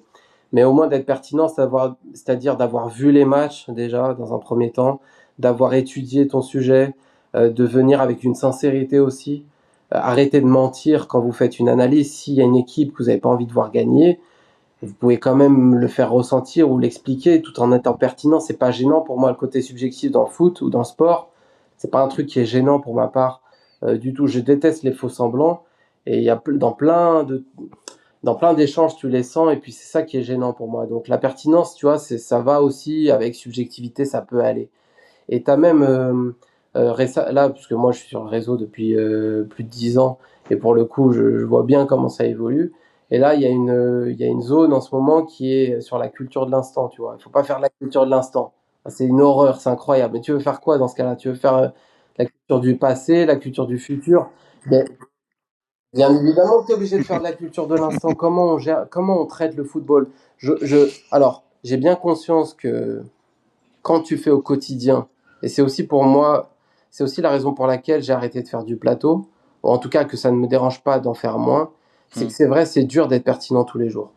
Mais au moins d'être pertinent, c'est-à-dire d'avoir vu les matchs déjà dans un premier temps, d'avoir étudié ton sujet, de venir avec une sincérité aussi. Arrêtez de mentir quand vous faites une analyse. S'il y a une équipe que vous n'avez pas envie de voir gagner, vous pouvez quand même le faire ressentir ou l'expliquer tout en étant pertinent. C'est pas gênant pour moi le côté subjectif dans le foot ou dans le sport. C'est pas un truc qui est gênant pour ma part du tout. Je déteste les faux semblants et il y a dans plein d'échanges tu les sens et puis c'est ça qui est gênant pour moi. Donc la pertinence, tu vois, ça va aussi avec subjectivité, ça peut aller. Et tu as même là, parce que moi je suis sur le réseau depuis plus de 10 ans, et pour le coup je vois bien comment ça évolue. Et là, il y a une zone en ce moment qui est sur la culture de l'instant, tu vois. Il ne faut pas faire de la culture de l'instant. C'est une horreur, c'est incroyable. Mais tu veux faire quoi dans ce cas-là? Tu veux faire la culture du passé, la culture du futur? Mais bien évidemment que tu es obligé de faire de la culture de l'instant. Comment on traite le football? Alors, j'ai bien conscience que quand tu fais au quotidien, et c'est aussi pour moi, c'est aussi la raison pour laquelle j'ai arrêté de faire du plateau, ou en tout cas que ça ne me dérange pas d'en faire moins, c'est Hmm. que c'est vrai, c'est dur d'être pertinent tous les jours.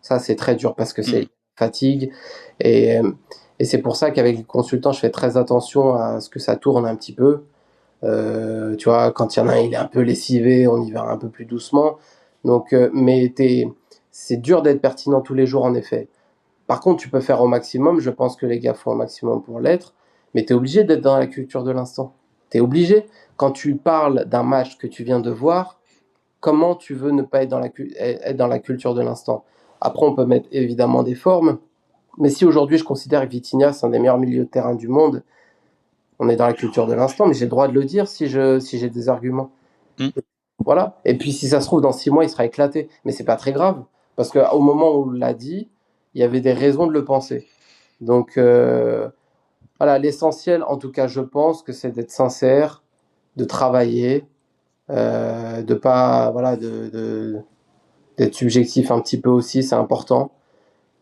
Ça, c'est très dur parce que Hmm. c'est fatigue. Et, Et c'est pour ça qu'avec les consultants, je fais très attention à ce que ça tourne un petit peu. Tu vois, quand il y en a un, il est un peu lessivé, on y va un peu plus doucement. Donc, c'est dur d'être pertinent tous les jours, en effet. Par contre, tu peux faire au maximum. Je pense que les gars font au maximum pour l'être. Mais tu es obligé d'être dans la culture de l'instant. Tu es obligé. Quand tu parles d'un match que tu viens de voir, comment tu veux ne pas être dans la culture de l'instant? Après, on peut mettre évidemment des formes. Mais si aujourd'hui je considère que Vitinha, c'est un des meilleurs milieux de terrain du monde, on est dans la culture de l'instant, mais j'ai le droit de le dire si j'ai des arguments. Mm. Voilà. Et puis si ça se trouve, dans 6 mois, il sera éclaté. Mais c'est pas très grave. Parce qu'au moment où on l'a dit, il y avait des raisons de le penser. Donc voilà, l'essentiel, en tout cas, je pense que c'est d'être sincère, de travailler, de pas, voilà, d'être subjectif un petit peu aussi, c'est important.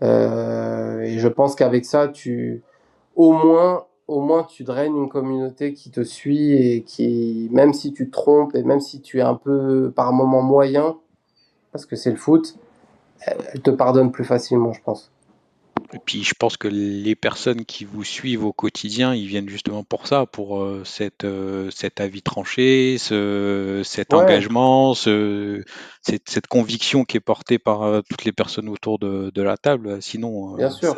Et je pense qu'avec ça, au moins, tu draines une communauté qui te suit et qui, même si tu te trompes et même si tu es un peu par moment moyen, parce que c'est le foot, elle te pardonne plus facilement, je pense. Et puis je pense que les personnes qui vous suivent au quotidien, ils viennent justement pour ça, pour cet avis tranché, cet Ouais, engagement, cette conviction qui est portée par toutes les personnes autour de la table. Sinon, bien sûr.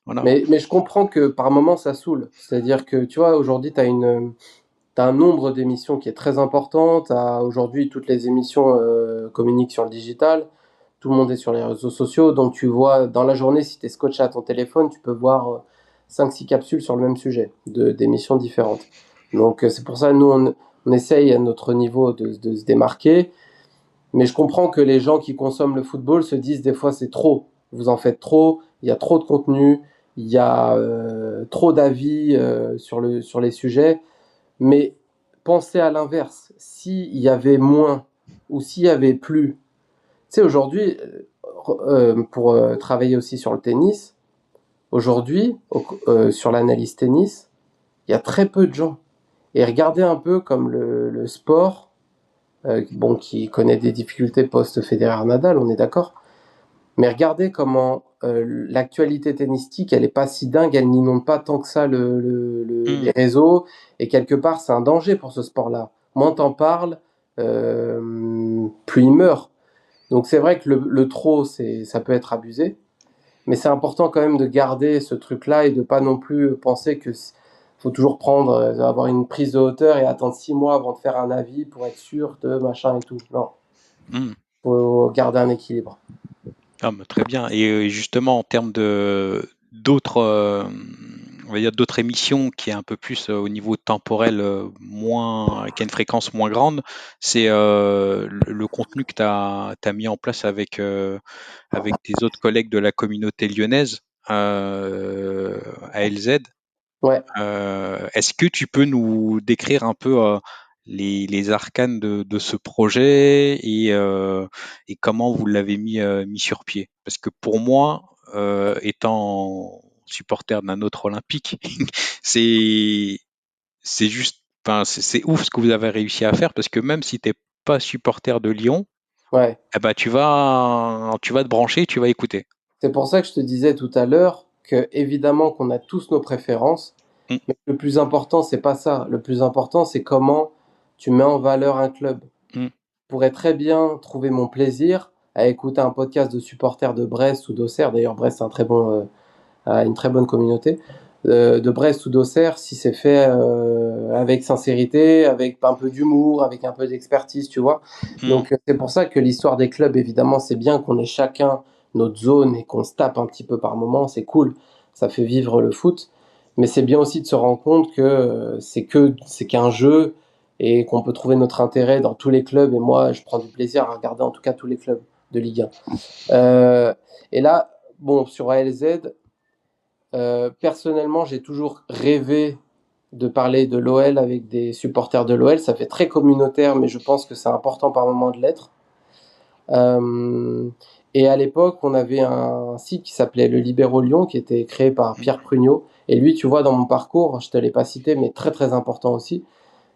voilà. Mais je comprends que par moment, ça saoule. C'est-à-dire que, tu vois, aujourd'hui, t'as un nombre d'émissions qui est très important. Aujourd'hui, toutes les émissions communiquent sur le digital. Tout le monde est sur les réseaux sociaux. Donc, tu vois, dans la journée, si tu es scotché à ton téléphone, tu peux voir 5-6 capsules sur le même sujet, d'émissions différentes. Donc, c'est pour ça, nous, on essaye à notre niveau de se démarquer. Mais je comprends que les gens qui consomment le football se disent des fois c'est trop. Vous en faites trop, il y a trop de contenu, il y a trop d'avis sur les sujets. Mais pensez à l'inverse. S'il y avait moins ou s'il y avait plus, tu sais, aujourd'hui, pour travailler aussi sur le tennis, aujourd'hui, sur l'analyse tennis, il y a très peu de gens. Et regardez un peu comme le sport, bon, qui connaît des difficultés post-Federer-Nadal, on est d'accord. Mais regardez comment l'actualité tennistique, elle est pas si dingue, elle n'inonde pas tant que ça Hmm. les réseaux. Et quelque part, c'est un danger pour ce sport-là. Moins t'en parles, plus il meurt. Donc c'est vrai que le trop, ça peut être abusé. Mais c'est important quand même de garder ce truc-là et de pas non plus penser que faut toujours prendre, avoir une prise de hauteur et attendre 6 mois avant de faire un avis pour être sûr de machin et tout. Non, Hmm. faut garder un équilibre. Ah, bah, très bien. Et justement, en termes de d'autres, on va dire d'autres émissions qui est un peu plus au niveau temporel, moins, qui a une fréquence moins grande, c'est le contenu que tu as mis en place avec tes autres collègues de la communauté lyonnaise, ALZ. Ouais. Est-ce que tu peux nous décrire un peu les arcanes de ce projet et comment vous l'avez mis sur pied? Parce que pour moi, étant supporter d'un autre olympique, c'est c'est juste, enfin, c'est ouf ce que vous avez réussi à faire parce que même si t'es pas supporter de Lyon, Ouais. eh ben, tu vas te brancher, tu vas écouter. C'est pour ça que je te disais tout à l'heure que évidemment qu'on a tous nos préférences, Mm, mais le plus important, c'est pas ça. Le plus important, c'est comment tu mets en valeur un club. mm, Je pourrais très bien trouver mon plaisir à écouter un podcast de supporters de Brest ou d'Auxerre. D'ailleurs, Brest, c'est a une très bonne communauté. De Brest ou d'Auxerre, si c'est fait avec sincérité, avec un peu d'humour, avec un peu d'expertise, tu vois. mm. Donc c'est pour ça que l'histoire des clubs, évidemment, c'est bien qu'on ait chacun notre zone et qu'on se tape un petit peu par moment, c'est cool, ça fait vivre le foot. Mais c'est bien aussi de se rendre compte que c'est qu'un jeu et qu'on peut trouver notre intérêt dans tous les clubs. Et moi, je prends du plaisir à regarder en tout cas tous les clubs de Ligue 1. Et là, bon, sur ALZ, personnellement, j'ai toujours rêvé de parler de l'OL avec des supporters de l'OL. Ça fait très communautaire, mais je pense que c'est important par moment de l'être. Euh, et à l'époque, on avait un site qui s'appelait Le Libéro Lyon, qui était créé par Pierre Prugnot. Et lui, tu vois, dans mon parcours, je te l'ai pas cité, mais très très important aussi.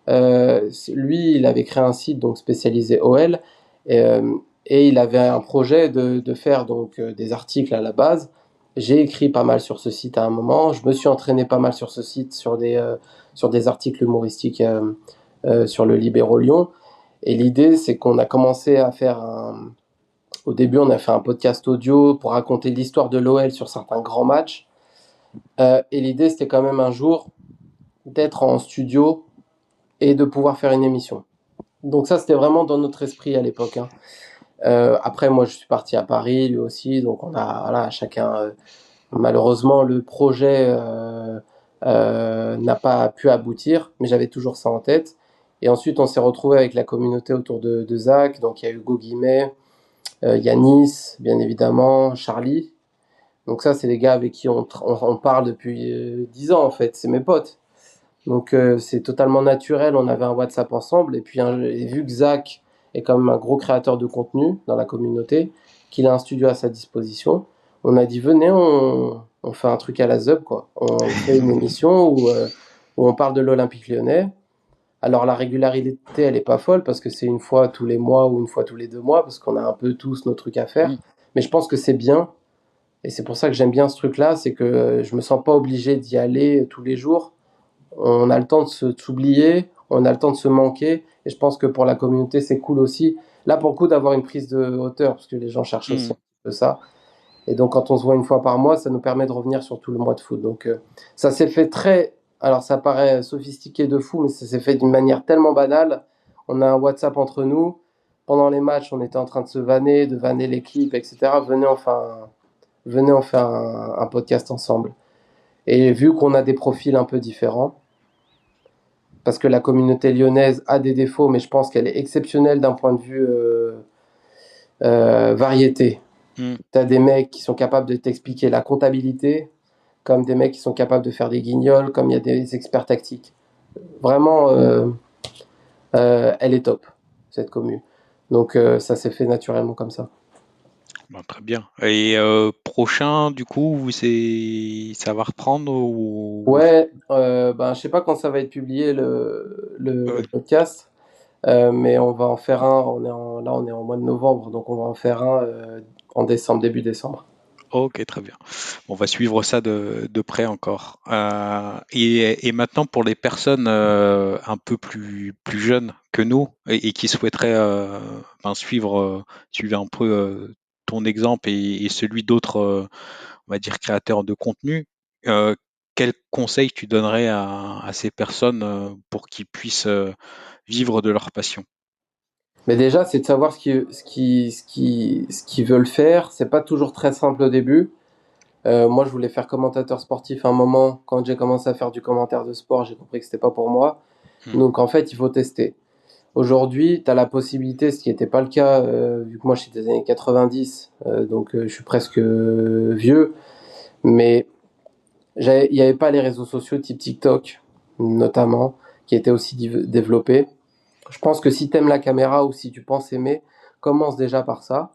Lui, il avait créé un site donc spécialisé OL, et, et il avait un projet de faire donc des articles à la base J'ai écrit pas mal sur ce site à un moment. Je me suis entraîné pas mal sur ce site, sur des articles humoristiques sur le Libéro Lyon. Et l'idée, c'est qu'on a commencé à faire au début, on a fait un podcast audio pour raconter l'histoire de l'OL sur certains grands matchs. Et l'idée, c'était quand même un jour d'être en studio et de pouvoir faire une émission. Donc ça, c'était vraiment dans notre esprit à l'époque, hein. Après, moi, je suis parti à Paris, lui aussi. Donc on a, voilà, chacun. Malheureusement, le projet n'a pas pu aboutir, mais j'avais toujours ça en tête. Et ensuite, on s'est retrouvé avec la communauté autour de Zach. Donc il y a Hugo Guimet, Yanis, bien évidemment, Charlie. Donc ça, c'est les gars avec qui on parle depuis 10 ans, en fait. C'est mes potes. Donc c'est totalement naturel. On avait un WhatsApp ensemble. Et puis, et vu que Zach est quand même un gros créateur de contenu dans la communauté, qu'il a un studio à sa disposition, on a dit, venez, on fait un truc à la ZUB, quoi. On fait une émission où on parle de l'Olympique lyonnais. Alors la régularité, elle est pas folle parce que c'est une fois tous les mois ou une fois tous les 2 mois parce qu'on a un peu tous nos trucs à faire. Mm. Mais je pense que c'est bien et c'est pour ça que j'aime bien ce truc-là, c'est que je me sens pas obligé d'y aller tous les jours. On a le temps de s'oublier, on a le temps de se manquer et je pense que pour la communauté, c'est cool aussi. Là, pour le coup, d'avoir une prise de hauteur parce que les gens cherchent aussi Mm. un petit peu ça. Et donc, quand on se voit une fois par mois, ça nous permet de revenir sur tout le mois de foot. Donc, ça s'est fait très. Alors, ça paraît sophistiqué de fou, mais ça s'est fait d'une manière tellement banale. On a un WhatsApp entre nous. Pendant les matchs, on était en train de vanner l'équipe, etc. Venez, on fait un podcast ensemble. Et vu qu'on a des profils un peu différents, parce que la communauté lyonnaise a des défauts, mais je pense qu'elle est exceptionnelle d'un point de vue variété. Mm. Tu as des mecs qui sont capables de t'expliquer la comptabilité, comme des mecs qui sont capables de faire des guignols, comme il y a des experts tactiques. Vraiment, elle est top, cette commu. Donc ça s'est fait naturellement comme ça. Bah, très bien. Et prochain, du coup, ça va reprendre ou... Ouais, ben, je sais pas quand ça va être publié le Ouais. podcast, mais on va en faire un. Là, on est en mois de novembre, donc on va en faire un en décembre, début décembre. Ok, très bien. On va suivre ça de près encore. Et maintenant, pour les personnes un peu plus jeunes que nous et qui souhaiteraient ben, suivre un peu ton exemple et celui d'autres, on va dire, créateurs de contenu, euh, quel conseil tu donnerais à ces personnes pour qu'ils puissent vivre de leur passion? Mais déjà, c'est de savoir ce qu'ils veulent faire. C'est pas toujours très simple au début. Moi, je voulais faire commentateur sportif à un moment. Quand j'ai commencé à faire du commentaire de sport, j'ai compris que c'était pas pour moi. Hmm. Donc, en fait, il faut tester. Aujourd'hui, tu as la possibilité, ce qui n'était pas le cas, vu que moi je suis des années 90, donc je suis presque vieux, mais il n'y avait pas les réseaux sociaux type TikTok, notamment, qui étaient aussi développés. Je pense que si tu aimes la caméra ou si tu penses aimer, commence déjà par ça.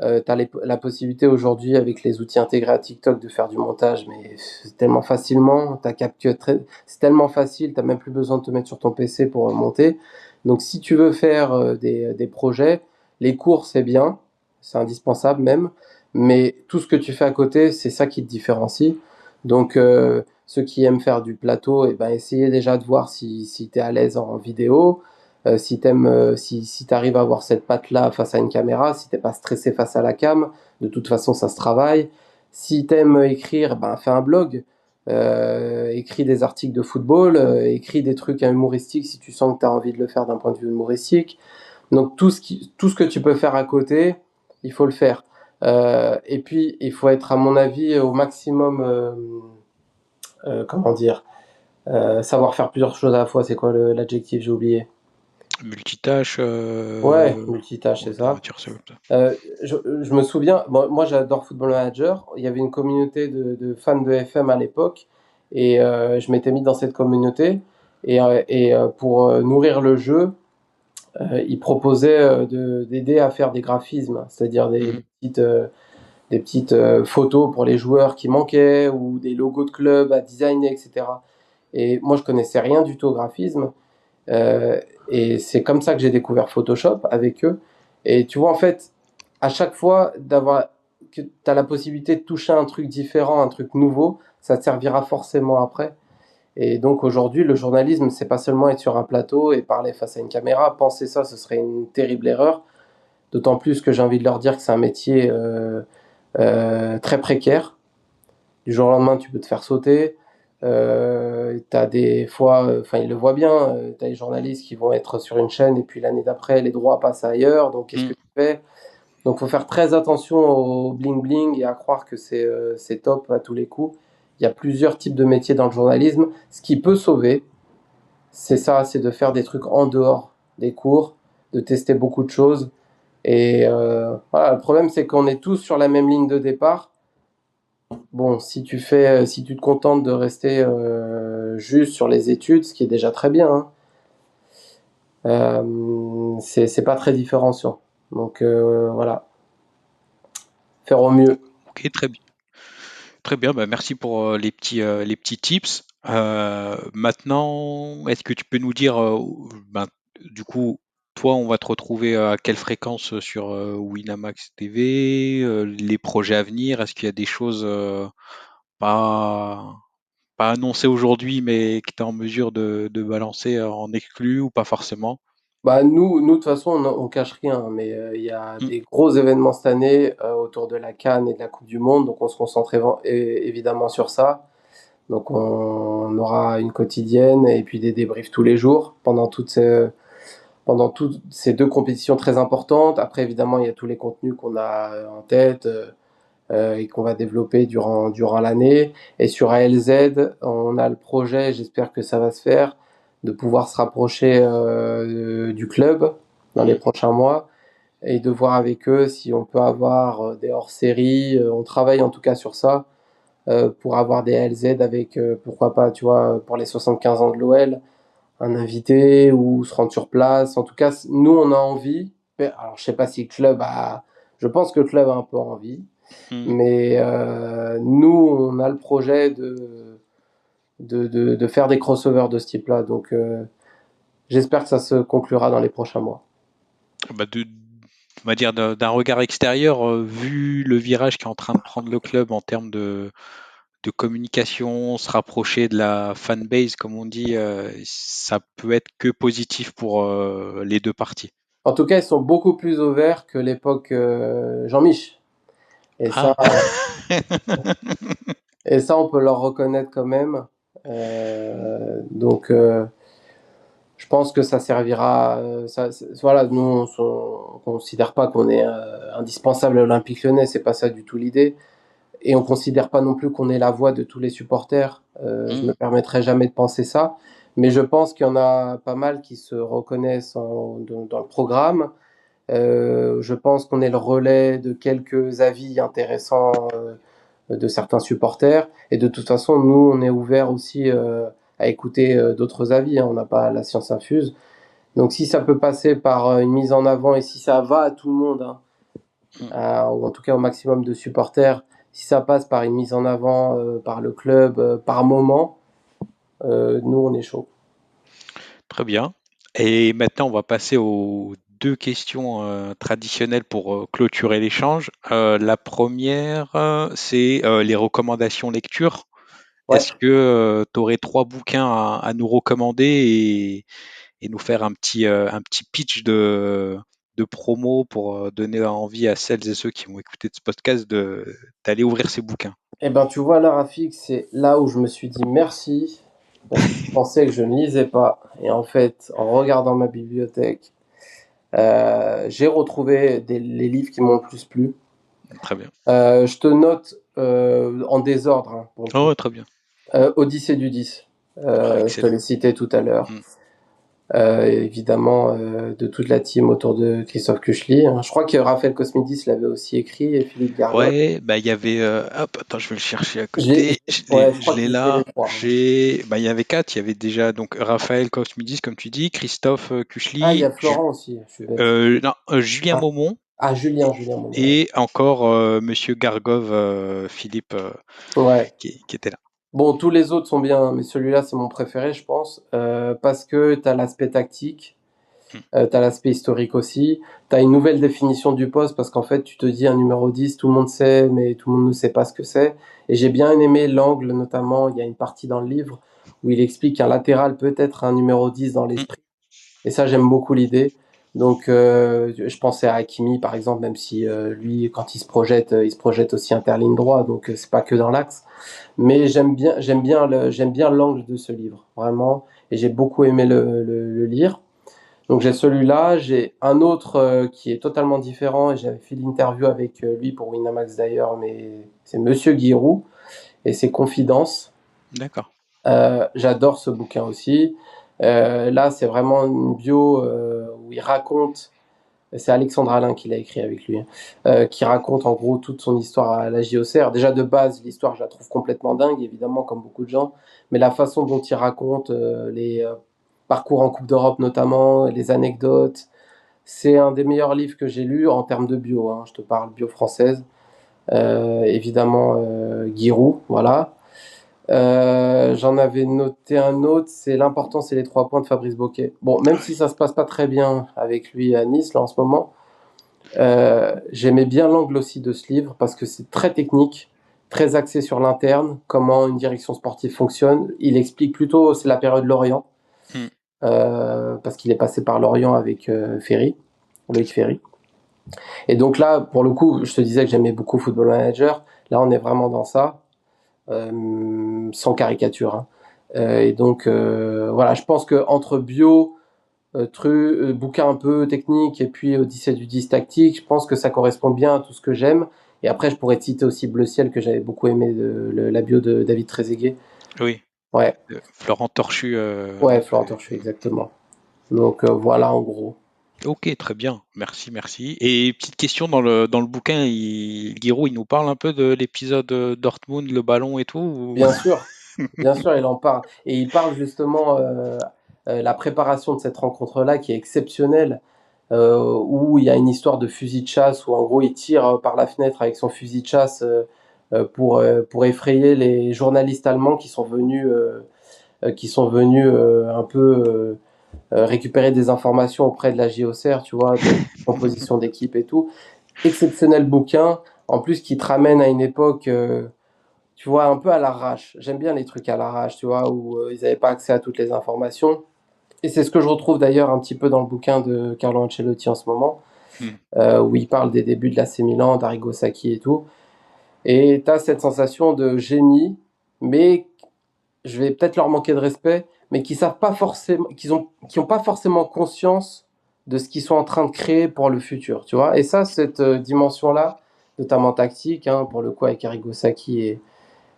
Tu as la possibilité aujourd'hui avec les outils intégrés à TikTok de faire du montage, mais c'est tellement facilement, c'est tellement facile, tu n'as même plus besoin de te mettre sur ton PC pour monter. Donc si tu veux faire des projets, les cours c'est bien, c'est indispensable même, mais tout ce que tu fais à côté, c'est ça qui te différencie. Donc ceux qui aiment faire du plateau, et ben, essayez déjà de voir si tu es à l'aise en vidéo. Si tu arrives à avoir cette patte-là face à une caméra, si t'es pas stressé face à la cam, de toute façon ça se travaille. Si t'aimes écrire, ben fais un blog, écris des articles de football, écris des trucs humoristiques si tu sens que tu as envie de le faire d'un point de vue humoristique. Donc tout ce que tu peux faire à côté, il faut le faire. Et puis il faut être à mon avis au maximum, comment dire, savoir faire plusieurs choses à la fois. C'est quoi l'adjectif? J'ai oublié. Multitâche, Ouais, multitâche, c'est on va ça. dire ça comme ça. Je me souviens, moi j'adore Football Manager. Il y avait une communauté de fans de FM à l'époque et je m'étais mis dans cette communauté. Et pour nourrir le jeu, ils proposaient d'aider à faire des graphismes, c'est-à-dire Mhm. des petites photos pour les joueurs qui manquaient ou des logos de club à designer, etc. Et moi je connaissais rien du tout au graphisme. Euh, et c'est comme ça que j'ai découvert Photoshop avec eux. Et tu vois, en fait, à chaque fois, que tu as la possibilité de toucher un truc différent, un truc nouveau, ça te servira forcément après. Et donc aujourd'hui, le journalisme, c'est pas seulement être sur un plateau et parler face à une caméra. Penser ça, ce serait une terrible erreur. D'autant plus que j'ai envie de leur dire que c'est un métier très précaire. Du jour au lendemain, tu peux te faire sauter. T'as des fois, enfin, ils le voient bien, tu as les journalistes qui vont être sur une chaîne et puis l'année d'après, les droits passent ailleurs. Donc, qu'est-ce que Mm. tu fais? Donc, faut faire très attention au bling bling et à croire que c'est top à tous les coups. Il y a plusieurs types de métiers dans le journalisme. Ce qui peut sauver, c'est ça, c'est de faire des trucs en dehors des cours, de tester beaucoup de choses. Et voilà, le problème, c'est qu'on est tous sur la même ligne de départ. Bon, si tu te contentes de rester juste sur les études, ce qui est déjà très bien, hein, c'est pas très différenciant. Donc voilà, faire au mieux. Ok, très bien. Très bien, bah, merci pour les petits tips. Maintenant, est-ce que tu peux nous dire, ben, du coup, toi, on va te retrouver à quelle fréquence sur Winamax TV, les projets à venir, est-ce qu'il y a des choses pas, pas annoncées aujourd'hui, mais que tu es en mesure de balancer en exclu ou pas forcément? Bah nous de toute façon, on cache rien, mais il y a Mm. des gros événements cette année autour de la CAN et de la Coupe du Monde, donc on se concentre évidemment sur ça. Donc on aura une quotidienne et puis des débriefs tous les jours pendant toutes ces deux compétitions très importantes. Après, évidemment, il y a tous les contenus qu'on a en tête et qu'on va développer durant l'année. Et sur ALZ, on a le projet, j'espère que ça va se faire, de pouvoir se rapprocher du club dans les Mm. prochains mois et de voir avec eux si on peut avoir des hors-séries. On travaille en tout cas sur ça pour avoir des LZ avec, pourquoi pas, tu vois, pour les 75 ans de l'OL, un invité ou se rendre sur place. En tout cas, nous, on a envie. Alors, je sais pas si le club a. Je pense que le club a un peu envie. Mm. Mais nous, on a le projet de faire des crossovers de ce type-là. Donc, j'espère que ça se conclura dans les prochains mois. Bah, on va dire d'un regard extérieur, vu le virage qu'est en train de prendre le club en termes de communication, se rapprocher de la fanbase, comme on dit, ça peut être que positif pour les deux parties. En tout cas, ils sont beaucoup plus ouverts que l'époque Jean-Mich. Et ça, Ah, et ça, on peut leur reconnaître quand même. Donc, je pense que ça servira. Voilà, nous, on considère pas qu'on est indispensable à l'Olympique Lyonnais. C'est pas ça du tout l'idée. Et on considère pas non plus qu'on est la voix de tous les supporters. Je hmm, me permettrai jamais de penser ça, mais je pense qu'il y en a pas mal qui se reconnaissent dans le programme. Je pense qu'on est le relais de quelques avis intéressants de certains supporters. Et de toute façon, nous, on est ouvert aussi à écouter d'autres avis, hein. On n'a pas la science infuse. Donc si ça peut passer par une mise en avant et si ça va à tout le monde, hein, hmm. ou en tout cas au maximum de supporters, si ça passe par une mise en avant par le club, par moment, nous on est chaud. Très bien. Et maintenant, on va passer aux deux questions traditionnelles pour clôturer l'échange. La première, c'est les recommandations lecture. Ouais. Est-ce que tu aurais trois bouquins à nous recommander et nous faire un petit pitch de promo pour donner envie à celles et ceux qui vont écouter ce podcast d'aller ouvrir ces bouquins? Eh ben tu vois là, Rafik, c'est là où je me suis dit merci parce que je pensais que je ne lisais pas. Et en fait, en regardant ma bibliothèque, j'ai retrouvé les livres qui m'ont le plus plu. Très bien. Je te note en désordre, hein, pour le coup. Oh, très bien. Odyssée du 10. Ah, Je te excellent. l'ai cité tout à l'heure. Mm. Évidemment, de toute la team autour de Christophe Kuchli, hein. Je crois que Raphaël Cosmidis l'avait aussi écrit et Philippe Gargot. Ouais, bah il y avait hop, attends, je vais le chercher à J'ai, côté. ouais, je Je crois l'ai qu'ils étaient les là. trois, hein. Il y avait quatre. Il y avait déjà donc Raphaël Cosmidis, comme tu dis, Christophe Ah, il y Kuchli, a Florent aussi, je suis bête. non, Julien Ah, Maumont ah, et, Julien Mounier. et encore Monsieur Gargov, Philippe, Ouais. qui était là. Bon, tous les autres sont bien, mais celui-là, c'est mon préféré, je pense, parce que tu as l'aspect tactique. Mm. Tu as l'aspect historique aussi. Tu as une nouvelle définition du poste parce qu'en fait, tu te dis un numéro 10, tout le monde sait, mais tout le monde ne sait pas ce que c'est. Et j'ai bien aimé l'angle, notamment, il y a une partie dans le livre où il explique qu'un latéral peut être un numéro 10 dans Mm. l'esprit. Et ça, j'aime beaucoup l'idée. Donc, je pensais à Hakimi, par exemple, même si lui, quand il se projette aussi interligne droit, donc c'est pas que dans l'axe. Mais j'aime bien l'angle de ce livre, vraiment. Et j'ai beaucoup aimé le lire. Donc j'ai celui-là, j'ai un autre qui est totalement différent et j'avais fait l'interview avec lui pour Winamax d'ailleurs, mais c'est Monsieur Giroud et ses Confidences. D'accord. J'adore ce bouquin aussi. Là, c'est vraiment une bio où il raconte, c'est Alexandre Alain qui l'a écrit avec lui, qui raconte en gros toute son histoire à la JOCR. Déjà de base, l'histoire, je la trouve complètement dingue, évidemment, comme beaucoup de gens, mais la façon dont il raconte les parcours en Coupe d'Europe notamment, les anecdotes, c'est un des meilleurs livres que j'ai lus en termes de bio, hein. Je te parle bio française. Évidemment, Giroud, voilà. J'en avais noté un autre, c'est l'importance et les 3 points de Fabrice Boquet. Bon, même si ça se passe pas très bien avec lui à Nice là en ce moment, j'aimais bien l'angle aussi de ce livre parce que c'est très technique, très axé sur l'interne, comment une direction sportive fonctionne. Il explique plutôt, c'est la période Lorient, Mm. parce qu'il est passé par Lorient avec Ferry, Loïc Ferry. Et donc là, pour le coup, je te disais que j'aimais beaucoup Football Manager. Là, on est vraiment dans ça, sans caricature, hein. Et donc, voilà, je pense que entre bio, bouquin un peu technique et puis Odyssée du 10 tactique, je pense que ça correspond bien à tout ce que j'aime. Et après, je pourrais te citer aussi Bleu Ciel, que j'avais beaucoup aimé, la bio de David Trezeguet. Oui. Ouais, Florent Torchu. ouais, Florent Torchu, exactement. Donc voilà, en gros. Ok, très bien. Merci, merci. Et petite question dans le bouquin, Giroud, il nous parle un peu de l'épisode Dortmund, le ballon et tout Bien sûr, bien sûr, il en parle. Et il parle justement la préparation de cette rencontre-là qui est exceptionnelle, où il y a une histoire de fusil de chasse, où en gros il tire par la fenêtre avec son fusil de chasse pour effrayer les journalistes allemands qui sont venus un peu récupérer des informations auprès de la JOCR, tu vois, de composition d'équipe et tout. Exceptionnel bouquin, en plus qui te ramène à une époque tu vois, un peu à l'arrache. J'aime bien les trucs à l'arrache, tu vois, où ils n'avaient pas accès à toutes les informations. Et c'est ce que je retrouve d'ailleurs un petit peu dans le bouquin de Carlo Ancelotti en ce moment, Hmm. où il parle des débuts de l'AC Milan, d'Arrigo Sacchi et tout. Et tu as cette sensation de génie, mais je vais peut-être leur manquer de respect, mais qui savent pas forcément, qui ont pas forcément conscience de ce qu'ils sont en train de créer pour le futur, tu vois. Et ça, cette dimension-là, notamment tactique, hein, pour le coup avec Arrigo Sacchi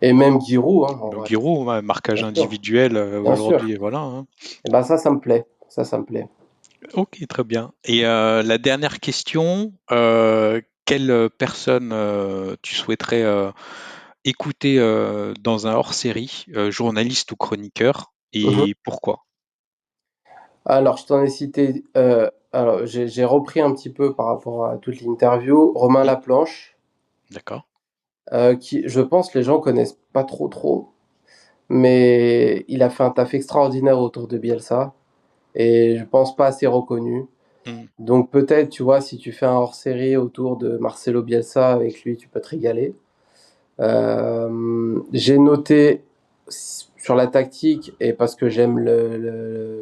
et même Giroud, hein, en Donc vrai. Giroud, ouais, marquage Bien sûr, individuel bien sûr. aujourd'hui, voilà, hein. Et ben ça me plaît. Ça me plaît. Ok, très bien. Et la dernière question, quelle personne tu souhaiterais écouter dans un hors-série, journaliste ou chroniqueur, Mhm. et pourquoi? Alors, je t'en ai cité. Alors, j'ai repris un petit peu par rapport à toute l'interview. Romain Hmm. Laplanche, D'accord. qui, je pense, les gens connaissent pas trop, mais il a fait un taf extraordinaire autour de Bielsa et je pense pas assez reconnu. Hmm. Donc peut-être, tu vois, si tu fais un hors-série autour de Marcelo Bielsa avec lui, tu peux te régaler. J'ai noté sur la tactique et parce que j'aime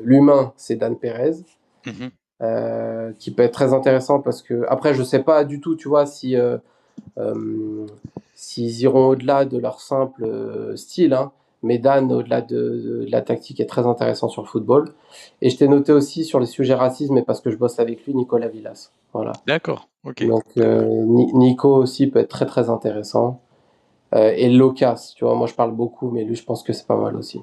l'humain, c'est Dan Perez, Mhm. qui peut être très intéressant parce que après je sais pas du tout, tu vois, si euh, s'ils iront au-delà de leur simple style, hein, mais Dan au-delà de la tactique est très intéressant sur le football. Et je t'ai noté aussi sur les sujets racisme, mais parce que je bosse avec lui, Nicolas Villas. Voilà. D'accord, ok. Donc Nico aussi peut être très très intéressant. Et Locas, tu vois, moi je parle beaucoup, mais lui je pense que c'est pas mal aussi.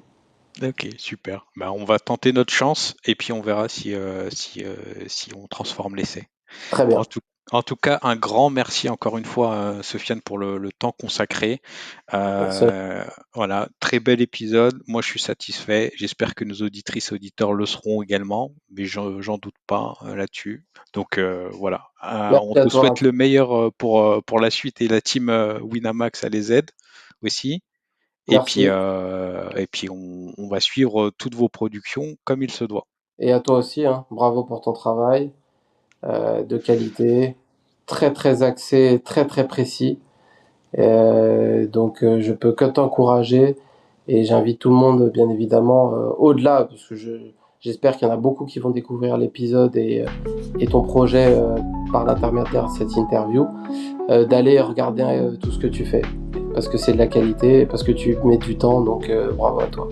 Ok, super. Bah, on va tenter notre chance et puis on verra si on transforme l'essai. Très En bien. tout, en tout cas, un grand merci encore une fois, Sofiane, pour le temps consacré. Merci. Euh, voilà, très bel épisode. Moi, je suis satisfait. J'espère que nos auditrices et auditeurs le seront également, mais j'en doute pas là-dessus. Donc voilà. On Merci à te toi. souhaite le meilleur pour la suite et la team Winamax à les aide aussi. Et puis, Merci. on va suivre toutes vos productions comme il se doit. Et à toi aussi, hein. Bravo pour ton travail de qualité, très très axé, très très précis. Donc je peux que t'encourager et j'invite tout le monde, bien évidemment, au-delà, parce que j'espère qu'il y en a beaucoup qui vont découvrir l'épisode et ton projet par l'intermédiaire de cette interview, d'aller regarder tout ce que tu fais, parce que c'est de la qualité, parce que tu mets du temps, donc bravo à toi.